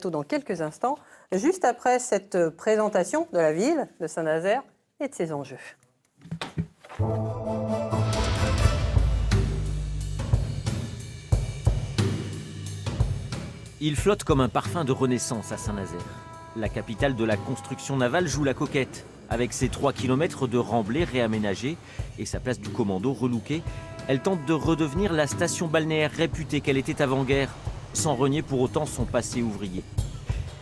Dans quelques instants, juste après cette présentation de la ville de Saint-Nazaire et de ses enjeux. Il flotte comme un parfum de renaissance à Saint-Nazaire. La capitale de la construction navale joue la coquette. Avec ses 3 km de remblais réaménagés et sa place du commando relookée, elle tente de redevenir la station balnéaire réputée qu'elle était avant-guerre, sans renier pour autant son passé ouvrier.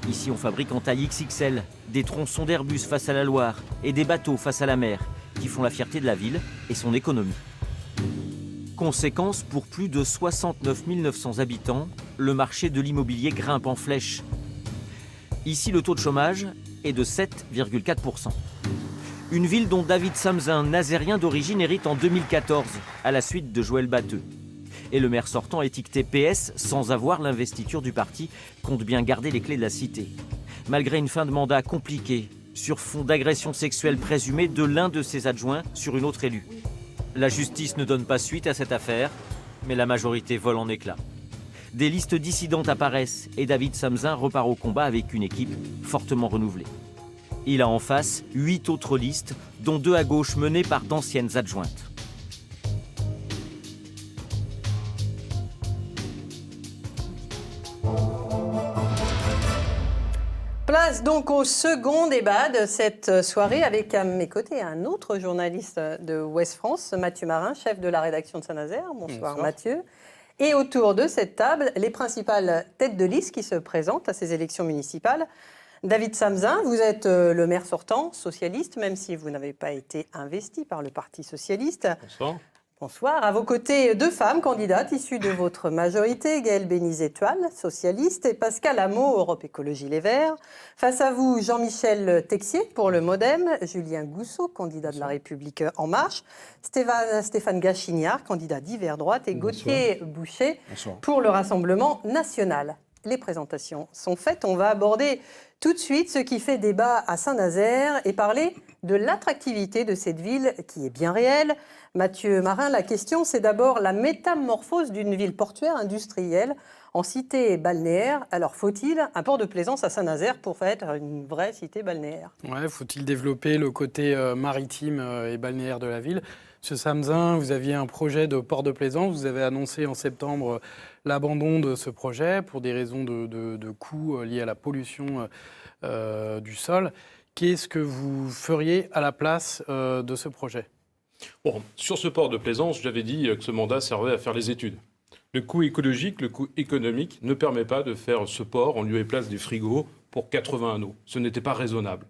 Ici, on fabrique en taille XXL des tronçons d'Airbus face à la Loire et des bateaux face à la mer qui font la fierté de la ville et son économie. Conséquence, pour plus de 69 900 habitants, le marché de l'immobilier grimpe en flèche. Ici, le taux de chômage est de 7,4%. Une ville dont David Samzin, nazérien d'origine, hérite en 2014 à la suite de Joël Batteux. Et le maire sortant, étiqueté PS, sans avoir l'investiture du parti, compte bien garder les clés de la cité. Malgré une fin de mandat compliquée, sur fond d'agression sexuelle présumée de l'un de ses adjoints sur une autre élue. La justice ne donne pas suite à cette affaire, mais la majorité vole en éclats. Des listes dissidentes apparaissent et David Samzin repart au combat avec une équipe fortement renouvelée. Il a en face 8 autres listes, dont 2 à gauche menées par d'anciennes adjointes. Place donc au second débat de cette soirée avec à mes côtés un autre journaliste de Ouest France, Mathieu Marin, chef de la rédaction de Saint-Nazaire. Bonsoir Mathieu. Et autour de cette table, les principales têtes de liste qui se présentent à ces élections municipales. David Samzin, vous êtes le maire sortant, socialiste, même si vous n'avez pas été investi par le Parti socialiste. Bonsoir. Bonsoir. À vos côtés, 2 femmes candidates issues de votre majorité, Gaëlle Bénizet-Toile, socialiste, et Pascale Hameau, Europe Écologie Les Verts. Face à vous, Jean-Michel Texier pour le MoDem, Julien Gousseau, candidat de La République En Marche, Stéphane Gachignard, candidat d'Hiver Droite, et Gauthier Boucher pour le Rassemblement National. Les présentations sont faites. On va aborder tout de suite ce qui fait débat à Saint-Nazaire et parler de l'attractivité de cette ville qui est bien réelle. Mathieu Marin, la question, c'est d'abord la métamorphose d'une ville portuaire industrielle en cité balnéaire. Alors, faut-il un port de plaisance à Saint-Nazaire pour faire une vraie cité balnéaire ? Ouais, faut-il développer le côté maritime et balnéaire de la ville ? Monsieur Samzin, vous aviez un projet de port de plaisance. Vous avez annoncé en septembre l'abandon de ce projet pour des raisons de coûts liés à la pollution du sol. Qu'est-ce que vous feriez à la place de ce projet ? Bon, sur ce port de plaisance, j'avais dit que ce mandat servait à faire les études. Le coût écologique, le coût économique ne permet pas de faire ce port en lieu et place des frigos pour 80 anneaux. Ce n'était pas raisonnable.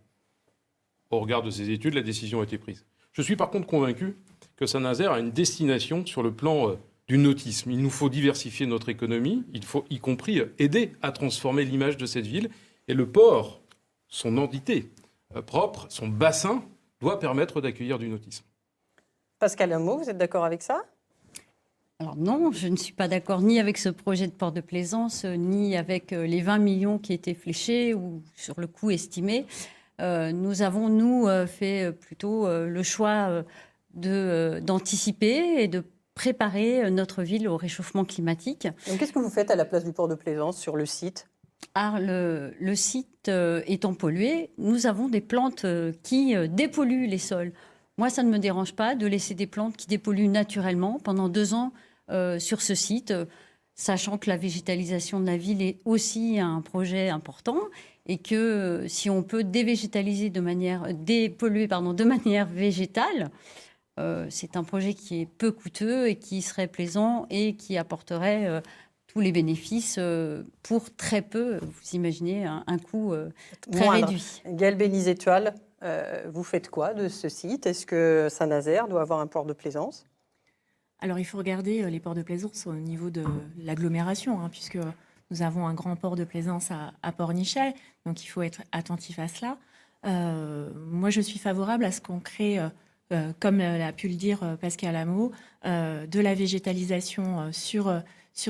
Au regard de ces études, la décision a été prise. Je suis par contre convaincu que Saint-Nazaire a une destination sur le plan du nautisme. Il nous faut diversifier notre économie, il faut y compris aider à transformer l'image de cette ville. Et le port, son entité propre, son bassin, doit permettre d'accueillir du nautisme. Pascale Hameau, vous êtes d'accord avec ça ? Alors non, je ne suis pas d'accord ni avec ce projet de port de plaisance, ni avec les 20 millions qui étaient fléchés ou sur le coût estimé. Nous avons, fait plutôt le choix d'anticiper et de préparer notre ville au réchauffement climatique. Donc, qu'est-ce que vous faites à la place du port de plaisance sur le site ? Alors, le site étant pollué, nous avons des plantes qui dépolluent les sols. Moi, ça ne me dérange pas de laisser des plantes qui dépolluent naturellement pendant 2 ans sur ce site, sachant que la végétalisation de la ville est aussi un projet important et que si on peut dépolluer de manière végétale, c'est un projet qui est peu coûteux et qui serait plaisant et qui apporterait tous les bénéfices pour très peu, vous imaginez, un coût très réduit. Gaëlle Bénizet-Toile, vous faites quoi de ce site ? Est-ce que Saint-Nazaire doit avoir un port de plaisance ? Alors, il faut regarder les ports de plaisance au niveau de l'agglomération, puisque nous avons un grand port de plaisance à Pornichet, donc il faut être attentif à cela. Moi, je suis favorable à ce qu'on crée, comme l'a pu le dire Pascale Hameau, de la végétalisation sur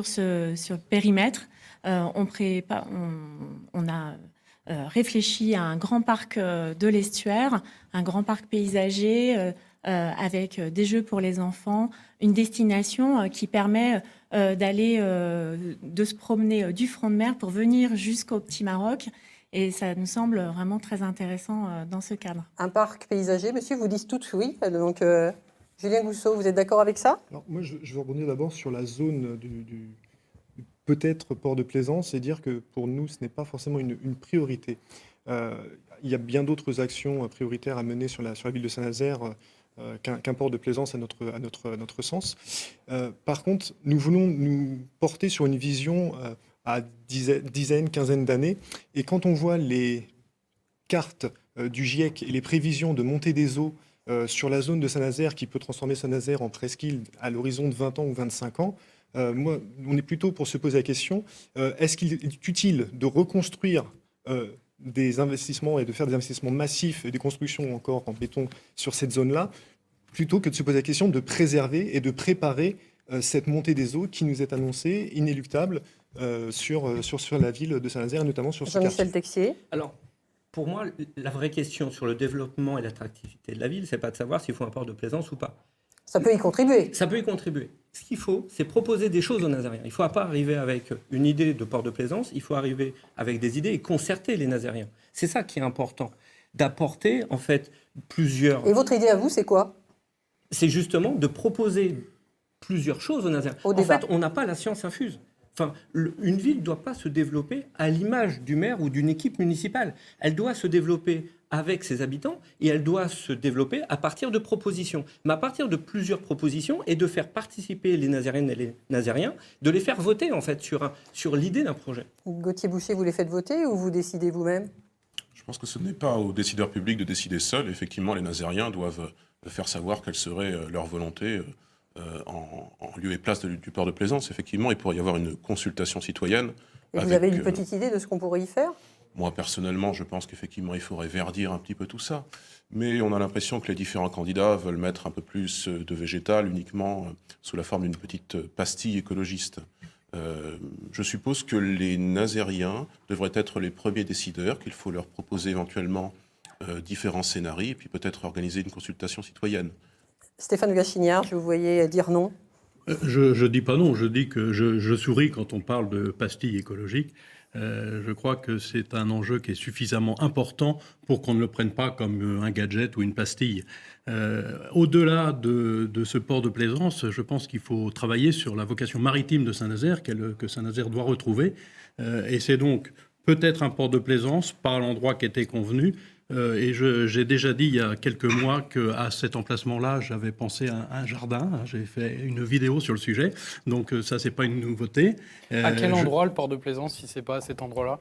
ce périmètre. On a réfléchi à un grand parc de l'estuaire, un grand parc paysager avec des jeux pour les enfants, une destination qui permet de se promener du front de mer pour venir jusqu'au Petit Maroc. Et ça nous semble vraiment très intéressant dans ce cadre. Un parc paysager, monsieur, vous dites tous oui. Donc, Julien Gousseau, vous êtes d'accord avec ça? Alors, moi, je vais rebondir d'abord sur la zone du peut-être port de plaisance et dire que pour nous, ce n'est pas forcément une priorité. Il y a bien d'autres actions prioritaires à mener sur la ville de Saint-Nazaire qu'un port de plaisance à notre sens. Par contre, nous voulons nous porter sur une vision à dizaines, quinzaine d'années. Et quand on voit les cartes du GIEC et les prévisions de montée des eaux sur la zone de Saint-Nazaire qui peut transformer Saint-Nazaire en presqu'île à l'horizon de 20 ans ou 25 ans, moi, on est plutôt pour se poser la question, est-ce qu'il est utile de reconstruire des investissements et de faire des investissements massifs et des constructions encore en béton sur cette zone-là, plutôt que de se poser la question de préserver et de préparer cette montée des eaux qui nous est annoncée inéluctable sur la ville de Saint-Nazaire et notamment sur ce quartier. Jean-Michel Texier. Alors, pour moi, la vraie question sur le développement et l'attractivité de la ville, c'est pas de savoir s'il faut un port de plaisance ou pas. Ça peut y contribuer. Ça peut y contribuer. Ce qu'il faut, c'est proposer des choses aux Nazariens. Il ne faut pas arriver avec une idée de port de plaisance, il faut arriver avec des idées et concerter les Nazariens. C'est ça qui est important, d'apporter en fait plusieurs... Et votre idée à vous, c'est quoi? C'est justement de proposer plusieurs choses aux Nazariens. En fait, on n'a pas la science infuse. Enfin, une ville ne doit pas se développer à l'image du maire ou d'une équipe municipale. Elle doit se développer avec ses habitants et elle doit se développer à partir de propositions. Mais à partir de plusieurs propositions et de faire participer les Nazariennes et les Nazariens, de les faire voter en fait sur l'idée d'un projet. Gauthier Boucher, vous les faites voter ou vous décidez vous-même? Je pense que ce n'est pas aux décideurs publics de décider seuls. Effectivement, les Nazariens doivent faire savoir quelle serait leur volonté en lieu et place du port de plaisance. Effectivement, il pourrait y avoir une consultation citoyenne. Et vous avez une petite idée de ce qu'on pourrait y faire? Moi, personnellement, je pense qu'effectivement, il faudrait verdir un petit peu tout ça. Mais on a l'impression que les différents candidats veulent mettre un peu plus de végétal uniquement sous la forme d'une petite pastille écologiste. Je suppose que les Nazériens devraient être les premiers décideurs, qu'il faut leur proposer éventuellement différents scénarios et puis peut-être organiser une consultation citoyenne. Stéphane Gachignard, je vous voyais dire non. Je dis pas non, je dis que je souris quand on parle de pastilles écologiques. Je crois que c'est un enjeu qui est suffisamment important pour qu'on ne le prenne pas comme un gadget ou une pastille. Au-delà de ce port de plaisance, je pense qu'il faut travailler sur la vocation maritime de Saint-Nazaire, que Saint-Nazaire doit retrouver. Et c'est donc peut-être un port de plaisance par l'endroit qui était convenu. Et j'ai déjà dit il y a quelques mois qu'à cet emplacement-là, j'avais pensé à un jardin. J'ai fait une vidéo sur le sujet. Donc ça, c'est pas une nouveauté. À quel endroit le port de plaisance, si c'est pas à cet endroit-là?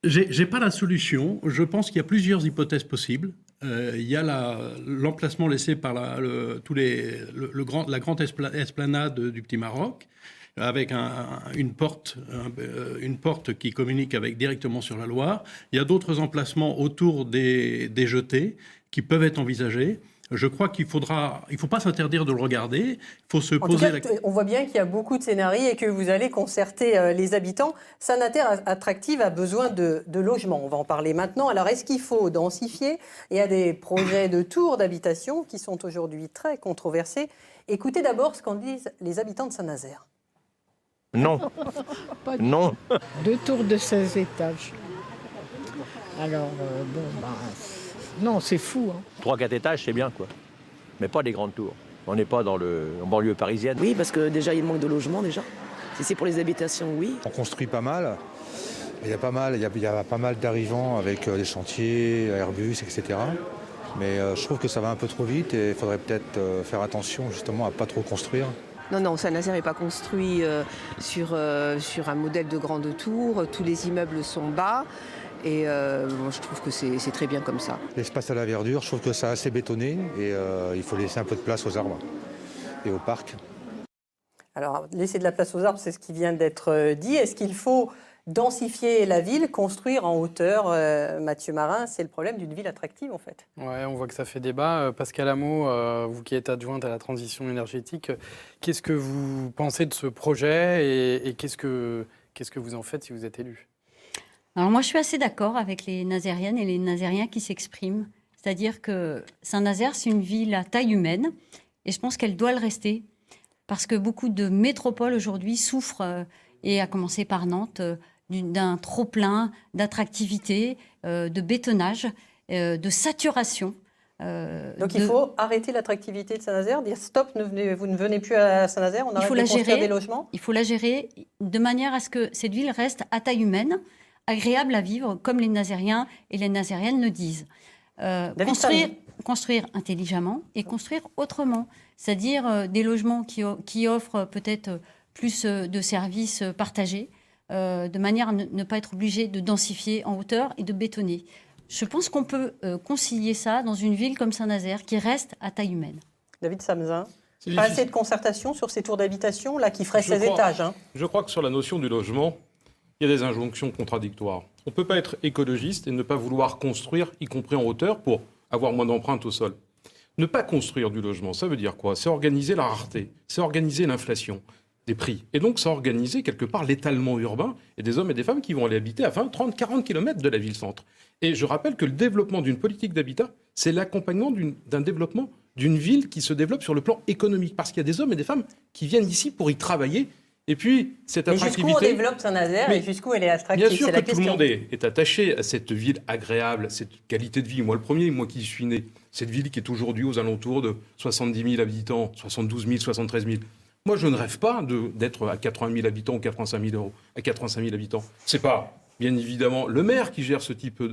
J'ai pas la solution. Je pense qu'il y a plusieurs hypothèses possibles. Il y a l'emplacement laissé par la grande esplanade du Petit Maroc, avec une porte qui communique directement sur la Loire. Il y a d'autres emplacements autour des jetées qui peuvent être envisagés. Je crois qu'il ne faut pas s'interdire de le regarder. Il faut se poser on voit bien qu'il y a beaucoup de scénarios et que vous allez concerter les habitants. Saint-Nazaire Attractive a besoin de logements. On va en parler maintenant. Alors, est-ce qu'il faut densifier? Il y a des projets de tours d'habitation qui sont aujourd'hui très controversés. Écoutez d'abord ce qu'en disent les habitants de Saint-Nazaire. Non. Non. 2 tours de 16 étages. Alors, non, c'est fou. 3-4 étages, c'est bien, quoi. Mais pas des grandes tours. On n'est pas en banlieue parisienne. Oui, parce que déjà, il manque de logements, déjà. Si c'est pour les habitations, oui. On construit pas mal. Il y a pas mal d'arrivants avec les chantiers, Airbus, etc. Mais je trouve que ça va un peu trop vite et il faudrait peut-être faire attention, justement, à ne pas trop construire. Non, Saint-Nazaire n'est pas construit sur un modèle de grande tour. Tous les immeubles sont bas. Et moi, je trouve que c'est très bien comme ça. L'espace à la verdure, je trouve que c'est assez bétonné. Et il faut laisser un peu de place aux arbres et aux parcs. Alors, laisser de la place aux arbres, c'est ce qui vient d'être dit. Est-ce qu'il faut densifier la ville, construire en hauteur? Mathieu Marin, c'est le problème d'une ville attractive, en fait. Ouais, on voit que ça fait débat. Pascal Hameau, vous qui êtes adjointe à la transition énergétique, qu'est-ce que vous pensez de ce projet et qu'est-ce que vous en faites si vous êtes élu? Alors moi, je suis assez d'accord avec les Nazériennes et les Nazériens qui s'expriment. C'est-à-dire que Saint-Nazaire, c'est une ville à taille humaine et je pense qu'elle doit le rester. parce que beaucoup de métropoles aujourd'hui souffrent, et à commencer par Nantes, d'un trop-plein d'attractivité, de bétonnage, de saturation. Donc il faut arrêter l'attractivité de Saint-Nazaire, dire stop, vous ne venez plus à Saint-Nazaire, on arrête de construire des logements. Il faut la gérer de manière à ce que cette ville reste à taille humaine, agréable à vivre, comme les Nazériens et les Nazériennes le disent. Construire intelligemment et construire autrement, c'est-à-dire des logements qui offrent peut-être plus de services partagés, de manière à ne pas être obligé de densifier en hauteur et de bétonner. Je pense qu'on peut concilier ça dans une ville comme Saint-Nazaire qui reste à taille humaine. David Samzin, pas assez de concertation sur ces tours d'habitation là qui feraient 16 étages. Je crois que sur la notion du logement, il y a des injonctions contradictoires. On ne peut pas être écologiste et ne pas vouloir construire, y compris en hauteur, pour avoir moins d'empreintes au sol. Ne pas construire du logement, ça veut dire quoi? C'est organiser la rareté, c'est organiser l'inflation des prix. Et donc, c'est organiser quelque part l'étalement urbain et des hommes et des femmes qui vont aller habiter à 20, 30, 40 km de la ville-centre. Et je rappelle que le développement d'une politique d'habitat, c'est l'accompagnement d'un développement d'une ville qui se développe sur le plan économique. Parce qu'il y a des hommes et des femmes qui viennent ici pour y travailler. Et puis, cette attractivité... Mais jusqu'où on développe Saint-Nazaire et jusqu'où elle est attractive? Bien sûr que tout le monde est attaché à cette ville agréable, à cette qualité de vie. Moi, le premier, moi qui y suis né, cette ville qui est aujourd'hui aux alentours de 70 000 habitants, 72 000, 73 000. Moi, je ne rêve pas d'être à 80 000 habitants ou 85 000 euros, à 85 000 habitants. C'est pas, bien évidemment, le maire qui gère ce type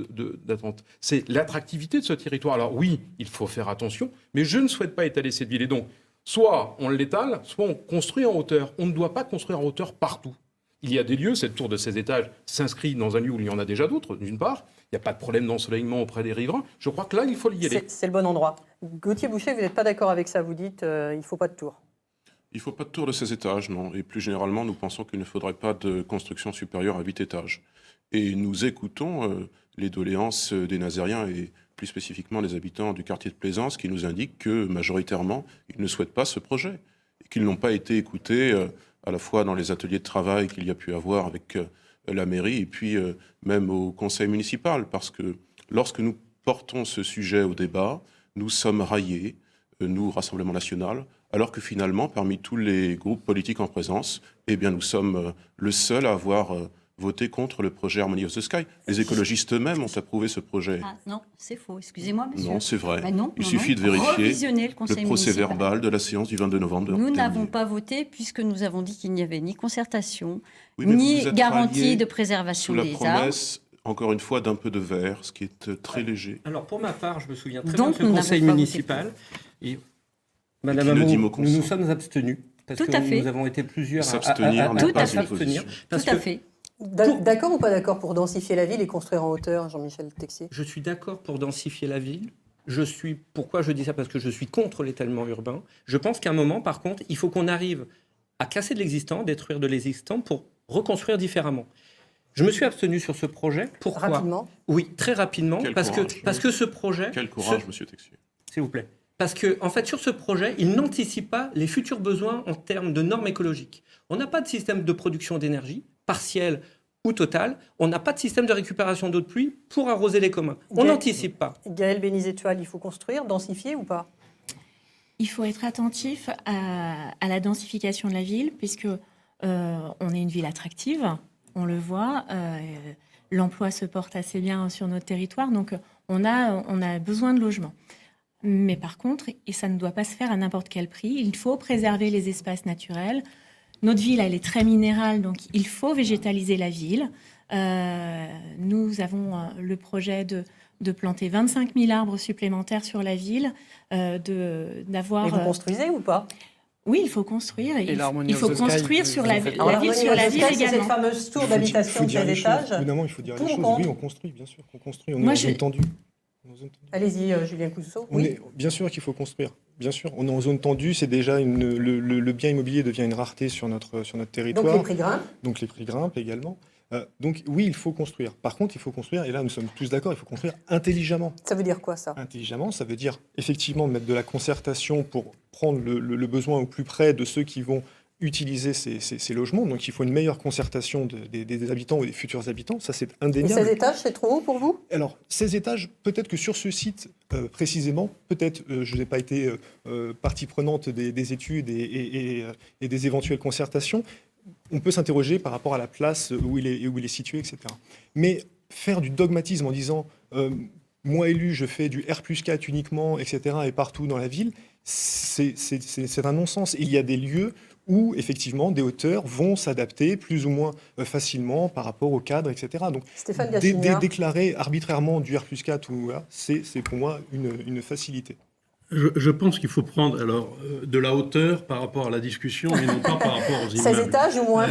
d'attente. C'est l'attractivité de ce territoire. Alors oui, il faut faire attention, mais je ne souhaite pas étaler cette ville. Et donc, soit on l'étale, soit on construit en hauteur. On ne doit pas construire en hauteur partout. Il y a des lieux, cette tour de 16 étages s'inscrit dans un lieu où il y en a déjà d'autres, d'une part. Il n'y a pas de problème d'ensoleillement auprès des riverains. Je crois que là, il faut y aller. C'est le bon endroit. Gauthier Boucher, vous n'êtes pas d'accord avec ça? Vous dites il ne faut pas de tour. Il ne faut pas de tour de 16 étages, non. Et plus généralement, nous pensons qu'il ne faudrait pas de construction supérieure à 8 étages. Et nous écoutons les doléances des Nazériens et plus spécifiquement les habitants du quartier de Plaisance qui nous indiquent que majoritairement, ils ne souhaitent pas ce projet et qu'ils n'ont pas été écoutés à la fois dans les ateliers de travail qu'il y a pu avoir avec la mairie et puis même au conseil municipal. Parce que lorsque nous portons ce sujet au débat, nous sommes raillés, nous, Rassemblement National, alors que finalement, parmi tous les groupes politiques en présence, eh bien, nous sommes le seul à avoir voté contre le projet Harmony of the Sky. Les écologistes eux-mêmes ont approuvé ce projet. Ah, non, c'est faux. Excusez-moi, monsieur. Non, c'est vrai. Ben non, Il suffit de vérifier le procès-verbal de la séance du 22 novembre. Nous n'avons pas voté puisque nous avons dit qu'il n'y avait ni concertation, ni garantie de préservation des arbres. Sous la promesse, encore une fois, d'un peu de verre, ce qui est très léger. Alors, pour ma part, je me souviens très bien de ce conseil municipal. Et Madame Hamon, nous nous sommes abstenus. Parce que nous avons été plusieurs à s'abstenir. Tout à fait. D'accord ou pas d'accord pour densifier la ville et construire en hauteur, Jean-Michel Texier? Je suis d'accord pour densifier la ville. Pourquoi je dis ça? Parce que je suis contre l'étalement urbain. Je pense qu'à un moment, par contre, il faut qu'on arrive à casser de l'existant, détruire de l'existant pour reconstruire différemment. Je me suis abstenu sur ce projet. Pourquoi? Rapidement? Oui, très rapidement. Parce que ce projet... Quel courage, monsieur Texier. S'il vous plaît. Parce que, en fait, sur ce projet, il n'anticipe pas les futurs besoins en termes de normes écologiques. On n'a pas de système de production d'énergie, partiel ou total. On n'a pas de système de récupération d'eau de pluie pour arroser les communs. On n'anticipe pas. Gaëlle Bénizet-Tual, il faut construire, densifier ou pas? Il faut être attentif à la densification de la ville, puisque on est une ville attractive, on le voit. L'emploi se porte assez bien sur notre territoire, donc on a besoin de logements. Mais par contre, et ça ne doit pas se faire à n'importe quel prix, il faut préserver les espaces naturels. Notre ville, elle est très minérale, donc il faut végétaliser la ville. Nous avons le projet de planter 25 000 arbres supplémentaires sur la ville, d'avoir... Et vous construisez ou pas? Oui, il faut construire. Il faut construire sur la ville également. C'est cette fameuse tour d'habitation de 16 étages. Évidemment, il faut dire les choses. Oui, on construit, bien sûr. On construit, on est en zone tendue. Allez-y, Julien Cousseau. Bien sûr qu'il faut construire. Bien sûr, on est en zone tendue, c'est déjà le bien immobilier devient une rareté sur notre territoire. Donc les prix grimpent. Donc les prix grimpent également. Donc oui, il faut construire. Par contre, il faut construire, et là nous sommes tous d'accord, il faut construire intelligemment. Ça veut dire quoi ça? Intelligemment, ça veut dire effectivement mettre de la concertation pour prendre le besoin au plus près de ceux qui vont utiliser ces logements. Donc il faut une meilleure concertation des habitants ou des futurs habitants. Ça, c'est indéniable. Et 16 étages, c'est trop haut pour vous? Alors, 16 étages, peut-être que sur ce site, précisément, peut-être, je n'ai pas été partie prenante des études et des éventuelles concertations, on peut s'interroger par rapport à la place où il est situé, etc. Mais faire du dogmatisme en disant moi élu, je fais du R+4 uniquement, etc., et partout dans la ville, c'est un non-sens. Il y a des lieux où, effectivement, des hauteurs vont s'adapter plus ou moins facilement par rapport au cadre, etc. Donc, déclarer arbitrairement du R+4, voilà, c'est pour moi une facilité. Je pense qu'il faut prendre alors de la hauteur par rapport à la discussion et non pas par rapport aux immeubles. 16 étages ou moins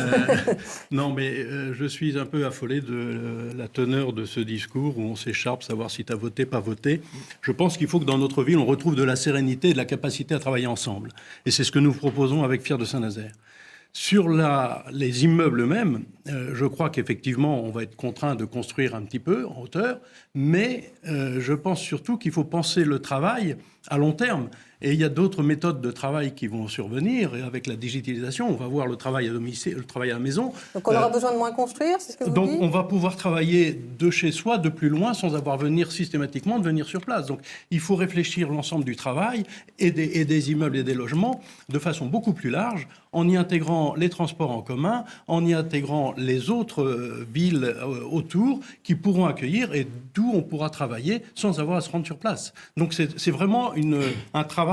Non, mais je suis un peu affolé de la teneur de ce discours où on s'écharpe, savoir si tu as voté, pas voté. Je pense qu'il faut que dans notre ville, on retrouve de la sérénité et de la capacité à travailler ensemble. Et c'est ce que nous proposons avec Fier de Saint-Nazaire. Sur les immeubles eux-mêmes, je crois qu'effectivement, on va être contraint de construire un petit peu en hauteur, mais je pense surtout qu'il faut penser le travail à long terme. Et il y a d'autres méthodes de travail qui vont survenir. Et avec la digitalisation, on va voir le travail à domicile, le travail à la maison. Donc on aura besoin de moins construire, c'est ce que vous dites ? Donc on va pouvoir travailler de chez soi, de plus loin, sans avoir systématiquement de venir sur place. Donc il faut réfléchir l'ensemble du travail et des immeubles et des logements de façon beaucoup plus large, en y intégrant les transports en commun, en y intégrant les autres villes autour qui pourront accueillir et d'où on pourra travailler sans avoir à se rendre sur place. Donc c'est vraiment un travail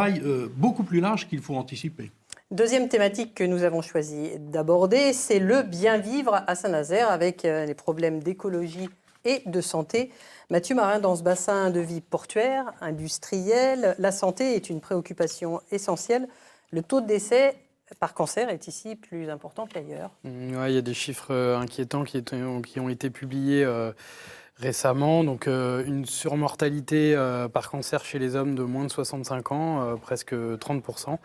beaucoup plus large qu'il faut anticiper. Deuxième thématique que nous avons choisi d'aborder, c'est le bien vivre à Saint-Nazaire avec les problèmes d'écologie et de santé. Mathieu Marin, dans ce bassin de vie portuaire, industriel, la santé est une préoccupation essentielle. Le taux de décès par cancer est ici plus important qu'ailleurs. Ouais, il y a des chiffres inquiétants qui ont été publiés récemment. Donc une surmortalité par cancer chez les hommes de moins de 65 ans, presque 30%.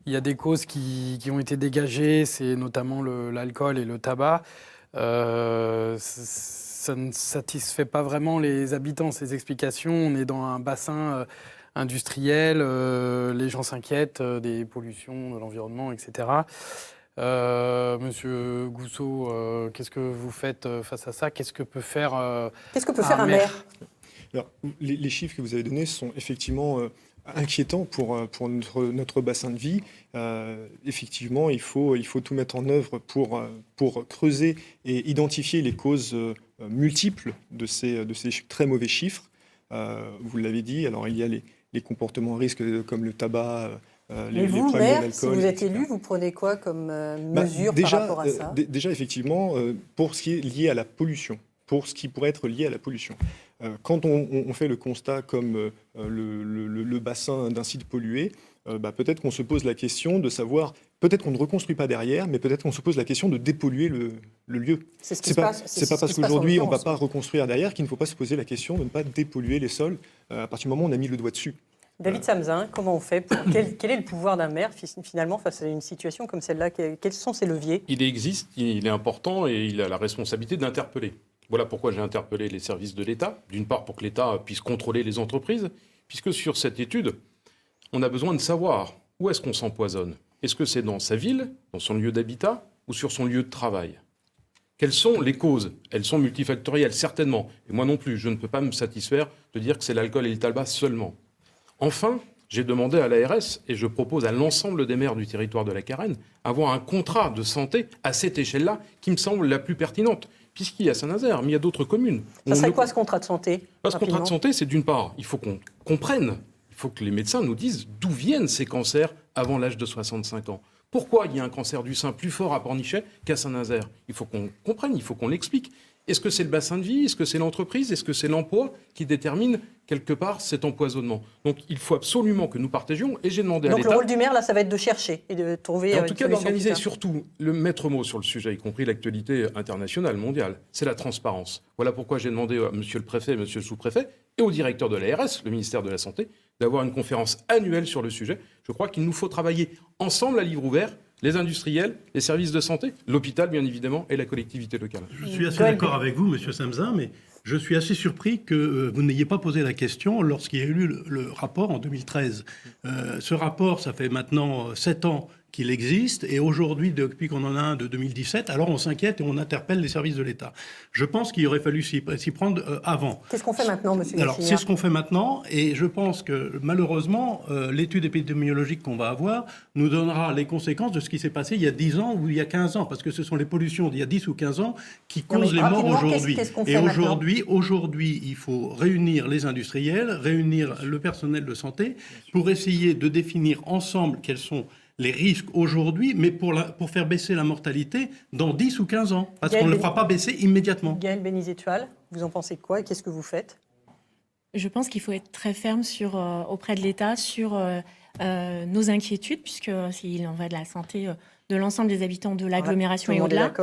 Il y a des causes qui ont été dégagées, c'est notamment l'alcool et le tabac. Ça ne satisfait pas vraiment les habitants, ces explications. On est dans un bassin industriel, les gens s'inquiètent des pollutions, de l'environnement, etc. Monsieur Gousseau, qu'est-ce que vous faites face à ça? Qu'est-ce que peut faire un maire? Alors, les chiffres que vous avez donnés sont effectivement inquiétants pour notre bassin de vie. Effectivement, il faut tout mettre en œuvre pour creuser et identifier les causes multiples de ces très mauvais chiffres. Vous l'avez dit, alors il y a les comportements à risque comme le tabac, mais vous, maire, si vous êtes élu, vous prenez quoi comme mesure par rapport à ça? Déjà, effectivement, pour ce qui est lié à la pollution, pour ce qui pourrait être lié à la pollution. Quand on fait le constat comme le bassin d'un site pollué, peut-être qu'on se pose la question de savoir, peut-être qu'on ne reconstruit pas derrière, mais peut-être qu'on se pose la question de dépolluer le lieu. C'est ce qui se passe. C'est pas parce qu'aujourd'hui on ne va pas reconstruire derrière qu'il ne faut pas se poser la question de ne pas dépolluer les sols à partir du moment où on a mis le doigt dessus. David Samzin, comment on fait quel est le pouvoir d'un maire finalement face à une situation comme celle-là? Quels sont ses leviers? Il existe, il est important et il a la responsabilité d'interpeller. Voilà pourquoi j'ai interpellé les services de l'État. D'une part pour que l'État puisse contrôler les entreprises, puisque sur cette étude, on a besoin de savoir où est-ce qu'on s'empoisonne. Est-ce que c'est dans sa ville, dans son lieu d'habitat ou sur son lieu de travail? Quelles sont les causes? Elles sont multifactorielles, certainement. Et moi non plus, je ne peux pas me satisfaire de dire que c'est l'alcool et le tabac seulement. Enfin, j'ai demandé à l'ARS, et je propose à l'ensemble des maires du territoire de la Carène, avoir un contrat de santé à cette échelle-là qui me semble la plus pertinente, puisqu'il y a Saint-Nazaire, mais il y a d'autres communes. Ça serait quoi ce contrat de santé? Ce contrat de santé, c'est d'une part, il faut qu'on comprenne, il faut que les médecins nous disent d'où viennent ces cancers avant l'âge de 65 ans. Pourquoi il y a un cancer du sein plus fort à Pornichet qu'à Saint-Nazaire? Il faut qu'on comprenne, il faut qu'on l'explique. Est-ce que c'est le bassin de vie? Est-ce que c'est l'entreprise? Est-ce que c'est l'emploi qui détermine quelque part cet empoisonnement? Donc il faut absolument que nous partagions, et j'ai demandé à l'État... Donc le rôle du maire, là, ça va être de chercher et de trouver... Et en tout cas, d'organiser surtout le maître mot sur le sujet, y compris l'actualité internationale, mondiale, c'est la transparence. Voilà pourquoi j'ai demandé à monsieur le préfet, monsieur le sous-préfet, et au directeur de l'ARS, le ministère de la Santé, d'avoir une conférence annuelle sur le sujet. Je crois qu'il nous faut travailler ensemble à livre ouvert, les industriels, les services de santé, l'hôpital bien évidemment et la collectivité locale. Je suis assez d'accord avec vous, monsieur Samzin, mais je suis assez surpris que vous n'ayez pas posé la question lorsqu'il y a eu le rapport en 2013. Ce rapport, ça fait maintenant 7 ans qu'il existe. Et aujourd'hui, depuis qu'on en a un de 2017, alors on s'inquiète et on interpelle les services de l'État. Je pense qu'il aurait fallu s'y prendre avant. Qu'est-ce qu'on fait maintenant, monsieur Alors, Gachignard ? c'est ce qu'on fait maintenant. Et je pense que, malheureusement, l'étude épidémiologique qu'on va avoir nous donnera les conséquences de ce qui s'est passé il y a 10 ans ou il y a 15 ans. Parce que ce sont les pollutions d'il y a 10 ou 15 ans qui causent les morts aujourd'hui. Qu'est-ce qu'on fait et maintenant ? aujourd'hui, il faut réunir les industriels, réunir le personnel de santé pour essayer de définir ensemble quels sont les risques aujourd'hui, mais pour faire baisser la mortalité dans 10 ou 15 ans. Parce qu'on ne le fera pas baisser immédiatement. Gaëlle Bénizet-Toile, vous en pensez quoi et qu'est-ce que vous faites ? Je pense qu'il faut être très ferme auprès de l'État sur nos inquiétudes, puisqu'il en va de la santé de l'ensemble des habitants de l'agglomération et au-delà.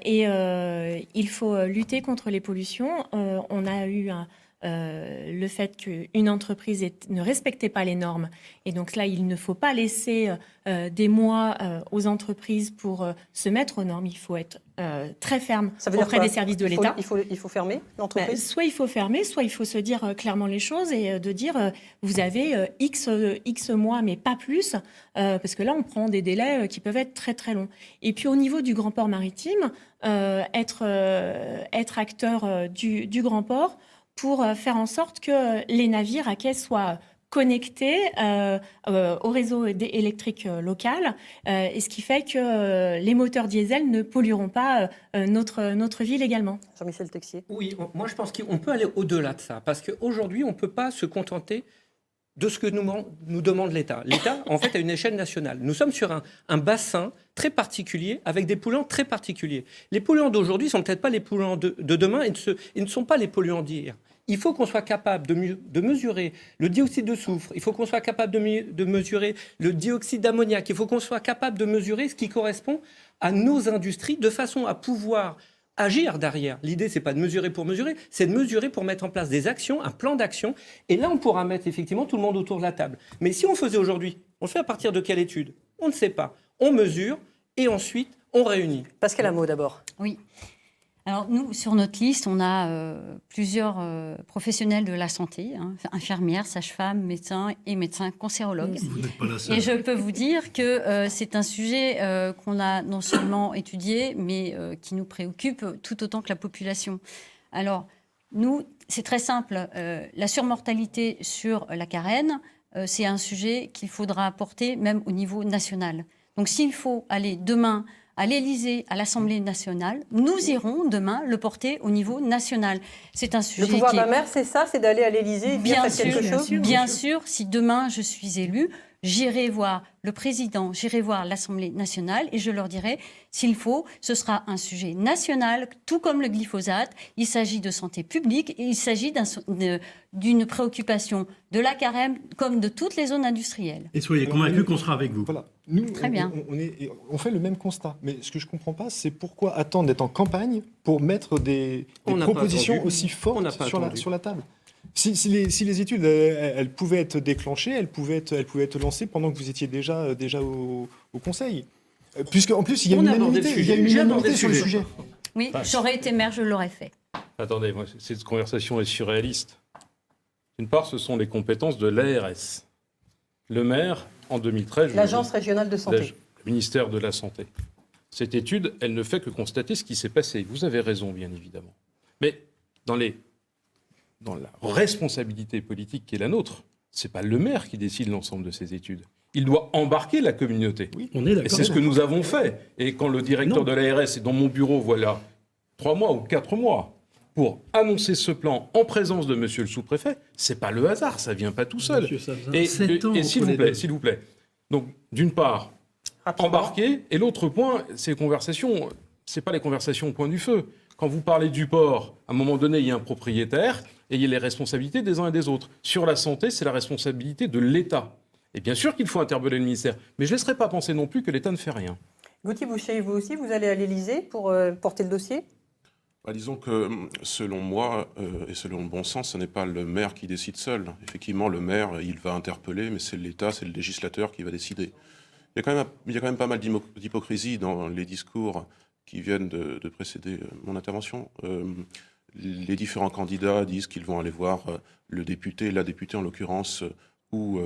Il faut lutter contre les pollutions. On a eu le fait qu'une entreprise ne respectait pas les normes. Et donc là, il ne faut pas laisser des mois aux entreprises pour se mettre aux normes. Il faut être très ferme auprès des services de l'État. Il faut fermer l'entreprise ? Soit il faut fermer, soit il faut se dire clairement les choses et de dire vous avez X mois, mais pas plus, parce que là, on prend des délais qui peuvent être très très longs. Et puis au niveau du grand port maritime, être acteur du grand port, pour faire en sorte que les navires à quai soient connectés au réseau électrique local, et ce qui fait que les moteurs diesel ne pollueront pas notre ville également. Jean-Michel Texier. Oui, moi je pense qu'on peut aller au-delà de ça, parce qu'aujourd'hui, on ne peut pas se contenter de ce que nous demande l'État. L'État, en fait, a une échelle nationale. Nous sommes sur un bassin très particulier, avec des polluants très particuliers. Les polluants d'aujourd'hui ne sont peut-être pas les polluants de demain et ne sont pas les polluants d'hier. Il faut qu'on soit capable de mesurer le dioxyde de soufre, il faut qu'on soit capable de mesurer le dioxyde d'ammoniac, il faut qu'on soit capable de mesurer ce qui correspond à nos industries de façon à pouvoir agir derrière. L'idée, c'est pas de mesurer pour mesurer, c'est de mesurer pour mettre en place des actions, un plan d'action. Et là, on pourra mettre effectivement tout le monde autour de la table. Mais si on faisait aujourd'hui, on le fait à partir de quelle étude ? On ne sait pas. On mesure et ensuite, on réunit. Pascal Amo d'abord. Oui. Alors nous, sur notre liste, on a plusieurs professionnels de la santé, infirmières, sages-femmes, médecins et médecins cancérologues. Vous n'êtes pas la seule. Et je peux vous dire que c'est un sujet qu'on a non seulement étudié, mais qui nous préoccupe tout autant que la population. Alors nous, c'est très simple. La surmortalité sur la carène, c'est un sujet qu'il faudra porter même au niveau national. Donc s'il faut aller demain à l'Élysée, à l'Assemblée nationale, nous irons demain le porter au niveau national. C'est un sujet. Le pouvoir d'un maire, c'est ça, c'est d'aller à l'Élysée et dire faites quelque chose. Bien sûr, si demain je suis élue, j'irai voir le président, j'irai voir l'Assemblée nationale et je leur dirai, s'il faut, ce sera un sujet national, tout comme le glyphosate. Il s'agit de santé publique et il s'agit d'une préoccupation de la Carême comme de toutes les zones industrielles. Et soyez convaincus qu'on sera avec vous. Voilà. Nous, Très bien. On fait le même constat. Mais ce que je ne comprends pas, c'est pourquoi attendre d'être en campagne pour mettre des propositions aussi fortes sur la table. Si les études elles pouvaient être déclenchées, elles pouvaient être lancées pendant que vous étiez déjà au Conseil. Puisqu'en plus, il y a une unanimité sur le sujet. Oui, j'aurais été maire, je l'aurais fait. Attendez, cette conversation est surréaliste. D'une part, ce sont les compétences de l'ARS. Le maire, en 2013... L'Agence régionale de santé. Le ministère de la Santé. Cette étude, elle ne fait que constater ce qui s'est passé. Vous avez raison, bien évidemment. Mais dans la responsabilité politique qui est la nôtre, ce n'est pas le maire qui décide l'ensemble de ces études. Il doit embarquer la communauté. Oui, on est d'accord. Et c'est ce que nous avons fait. Et quand le directeur de l'ARS est dans mon bureau, voilà, 3 mois ou 4 mois, pour annoncer ce plan en présence de monsieur le sous-préfet, c'est pas le hasard, ça vient pas tout seul. Et s'il vous plaît. Donc, d'une part, embarquer, et l'autre point, ces conversations, c'est pas les conversations au point du feu. Quand vous parlez du port, à un moment donné, il y a un propriétaire et il y a les responsabilités des uns et des autres. Sur la santé, c'est la responsabilité de l'État. Et bien sûr qu'il faut interpeller le ministère, mais je ne laisserai pas penser non plus que l'État ne fait rien. Gauthier Boucher, vous aussi, vous allez à l'Élysée pour porter le dossier ? Disons que, selon moi, et selon le bon sens, ce n'est pas le maire qui décide seul. Effectivement, le maire, il va interpeller, mais c'est l'État, c'est le législateur qui va décider. Il y a quand même pas mal d'hypocrisie dans les discours qui viennent de précéder mon intervention. Les différents candidats disent qu'ils vont aller voir le député, la députée en l'occurrence, ou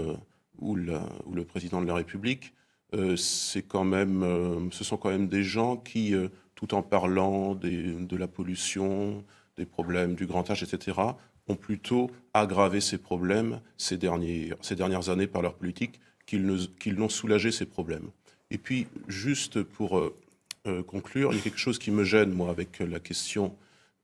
le président de la République. ce sont quand même des gens qui, tout en parlant de la pollution, des problèmes du grand âge, etc., ont plutôt aggravé ces problèmes ces dernières années par leur politique qu'ils n'ont soulagé ces problèmes. Et puis, juste pour conclure, il y a quelque chose qui me gêne, moi, avec la question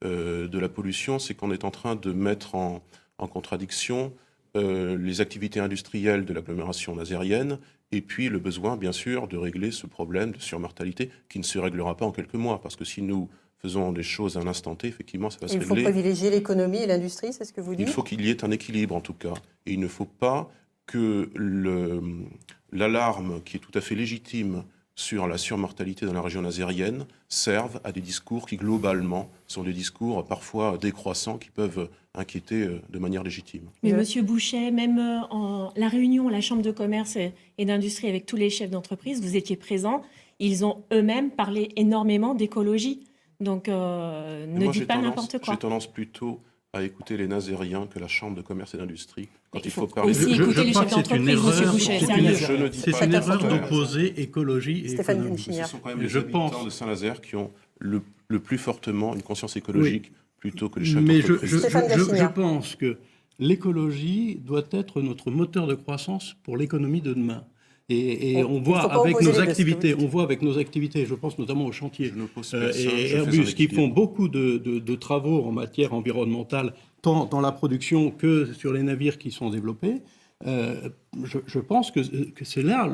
de la pollution, c'est qu'on est en train de mettre en contradiction les activités industrielles de l'agglomération nazérienne et puis le besoin, bien sûr, de régler ce problème de surmortalité qui ne se réglera pas en quelques mois. Parce que si nous faisons des choses à l'instant T, effectivement, ça va se régler. Il faut privilégier l'économie et l'industrie, c'est ce que vous dites ? Il faut qu'il y ait un équilibre, en tout cas. Et il ne faut pas que l'alarme, qui est tout à fait légitime sur la surmortalité dans la région nazérienne, serve à des discours qui, globalement, sont des discours parfois décroissants qui peuvent inquiéter de manière légitime. Mais Monsieur Bouchet, même en la réunion à la Chambre de commerce et d'industrie avec tous les chefs d'entreprise, vous étiez présents, ils ont eux-mêmes parlé énormément d'écologie. Donc, ne dites pas n'importe quoi. J'ai tendance plutôt à écouter les Nazériens que la Chambre de commerce et d'industrie quand il faut parler. Aussi écouter les chefs d'entreprise, Monsieur Bouchet, sérieux. C'est une erreur d'opposer écologie et économie. Ce sont quand même les habitants de Saint-Nazaire qui ont le plus fortement une conscience écologique plutôt que les chefs d'entreprise. Je pense que l'écologie doit être notre moteur de croissance pour l'économie de demain. Et on voit avec nos activités, je pense notamment aux chantiers et Airbus qui font beaucoup de travaux en matière environnementale, tant dans la production que sur les navires qui sont développés. Je pense que c'est là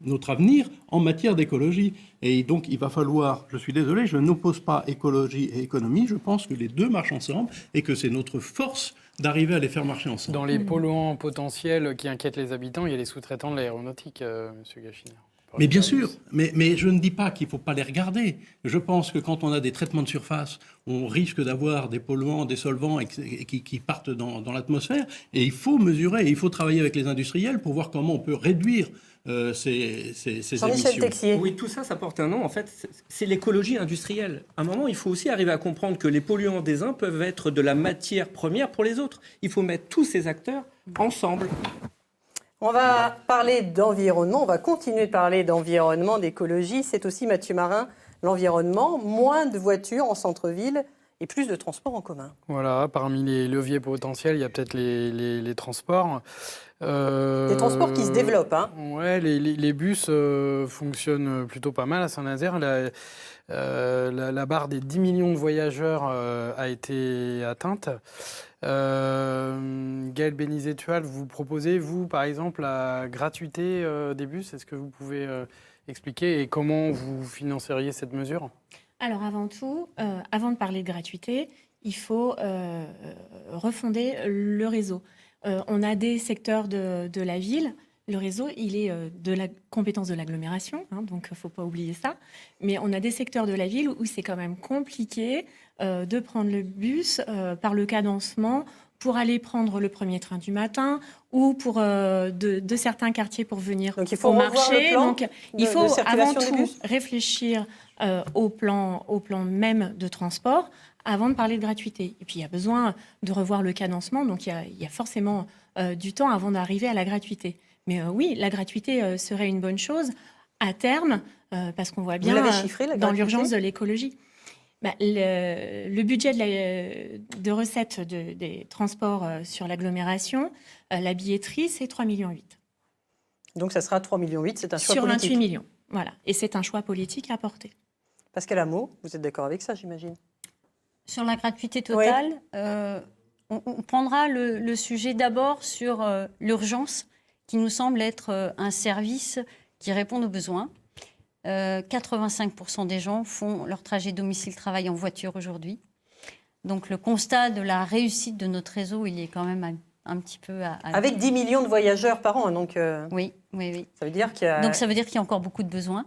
notre avenir en matière d'écologie. Et donc, il va falloir, je suis désolé, je n'oppose pas écologie et économie, je pense que les deux marchent ensemble et que c'est notre force d'arriver à les faire marcher ensemble. Dans les polluants potentiels qui inquiètent les habitants, il y a les sous-traitants de l'aéronautique, M. Gachiner. Mais bien sûr, mais je ne dis pas qu'il ne faut pas les regarder. Je pense que quand on a des traitements de surface, on risque d'avoir des polluants, des solvants qui partent dans l'atmosphère. Et il faut mesurer, il faut travailler avec les industriels pour voir comment on peut réduire ces émissions. Texier. Oui, tout ça, ça porte un nom. En fait, c'est l'écologie industrielle. À un moment, il faut aussi arriver à comprendre que les polluants des uns peuvent être de la matière première pour les autres. Il faut mettre tous ces acteurs ensemble. On va parler d'environnement, on va continuer de parler d'environnement, d'écologie. C'est aussi, Mathieu Marin, l'environnement, moins de voitures en centre-ville et plus de transports en commun. Voilà, parmi les leviers potentiels, il y a peut-être les transports. Des transports qui se développent. Hein. Ouais, les bus fonctionnent plutôt pas mal à Saint-Nazaire. La barre des 10 millions de voyageurs a été atteinte. Gaëlle Bénizet-Tual, vous proposez, vous, par exemple, la gratuité des bus. Est-ce que vous pouvez expliquer et comment vous financeriez cette mesure ? Alors, avant tout, avant de parler de gratuité, il faut refonder le réseau. On a des secteurs de la ville. Le réseau, il est de la compétence de l'agglomération, hein, donc il ne faut pas oublier ça. Mais on a des secteurs de la ville où c'est quand même compliqué de prendre le bus par le cadencement pour aller prendre le premier train du matin ou pour de certains quartiers pour venir donc, il faut au marché. Donc il faut avant tout réfléchir au plan même de transport avant de parler de gratuité. Et puis il y a besoin de revoir le cadencement, donc il y a forcément du temps avant d'arriver à la gratuité. Mais oui, la gratuité serait une bonne chose à terme, parce qu'on voit bien dans l'urgence de l'écologie. Le budget de recettes des transports sur l'agglomération, la billetterie, c'est 3,8 millions. Donc ça sera 3,8 millions, c'est un choix sur politique. Sur 28 millions, voilà. Et c'est un choix politique à porter. Pascal Amo, vous êtes d'accord avec ça, j'imagine ? Sur la gratuité totale, on prendra le sujet d'abord sur l'urgence, qui nous semble être un service qui répond aux besoins. 85% des gens font leur trajet domicile-travail en voiture aujourd'hui. Donc le constat de la réussite de notre réseau, il est quand même un petit peu avec 10 millions de voyageurs par an, donc... Oui. Ça veut dire qu'il y a... Donc ça veut dire qu'il y a encore beaucoup de besoins.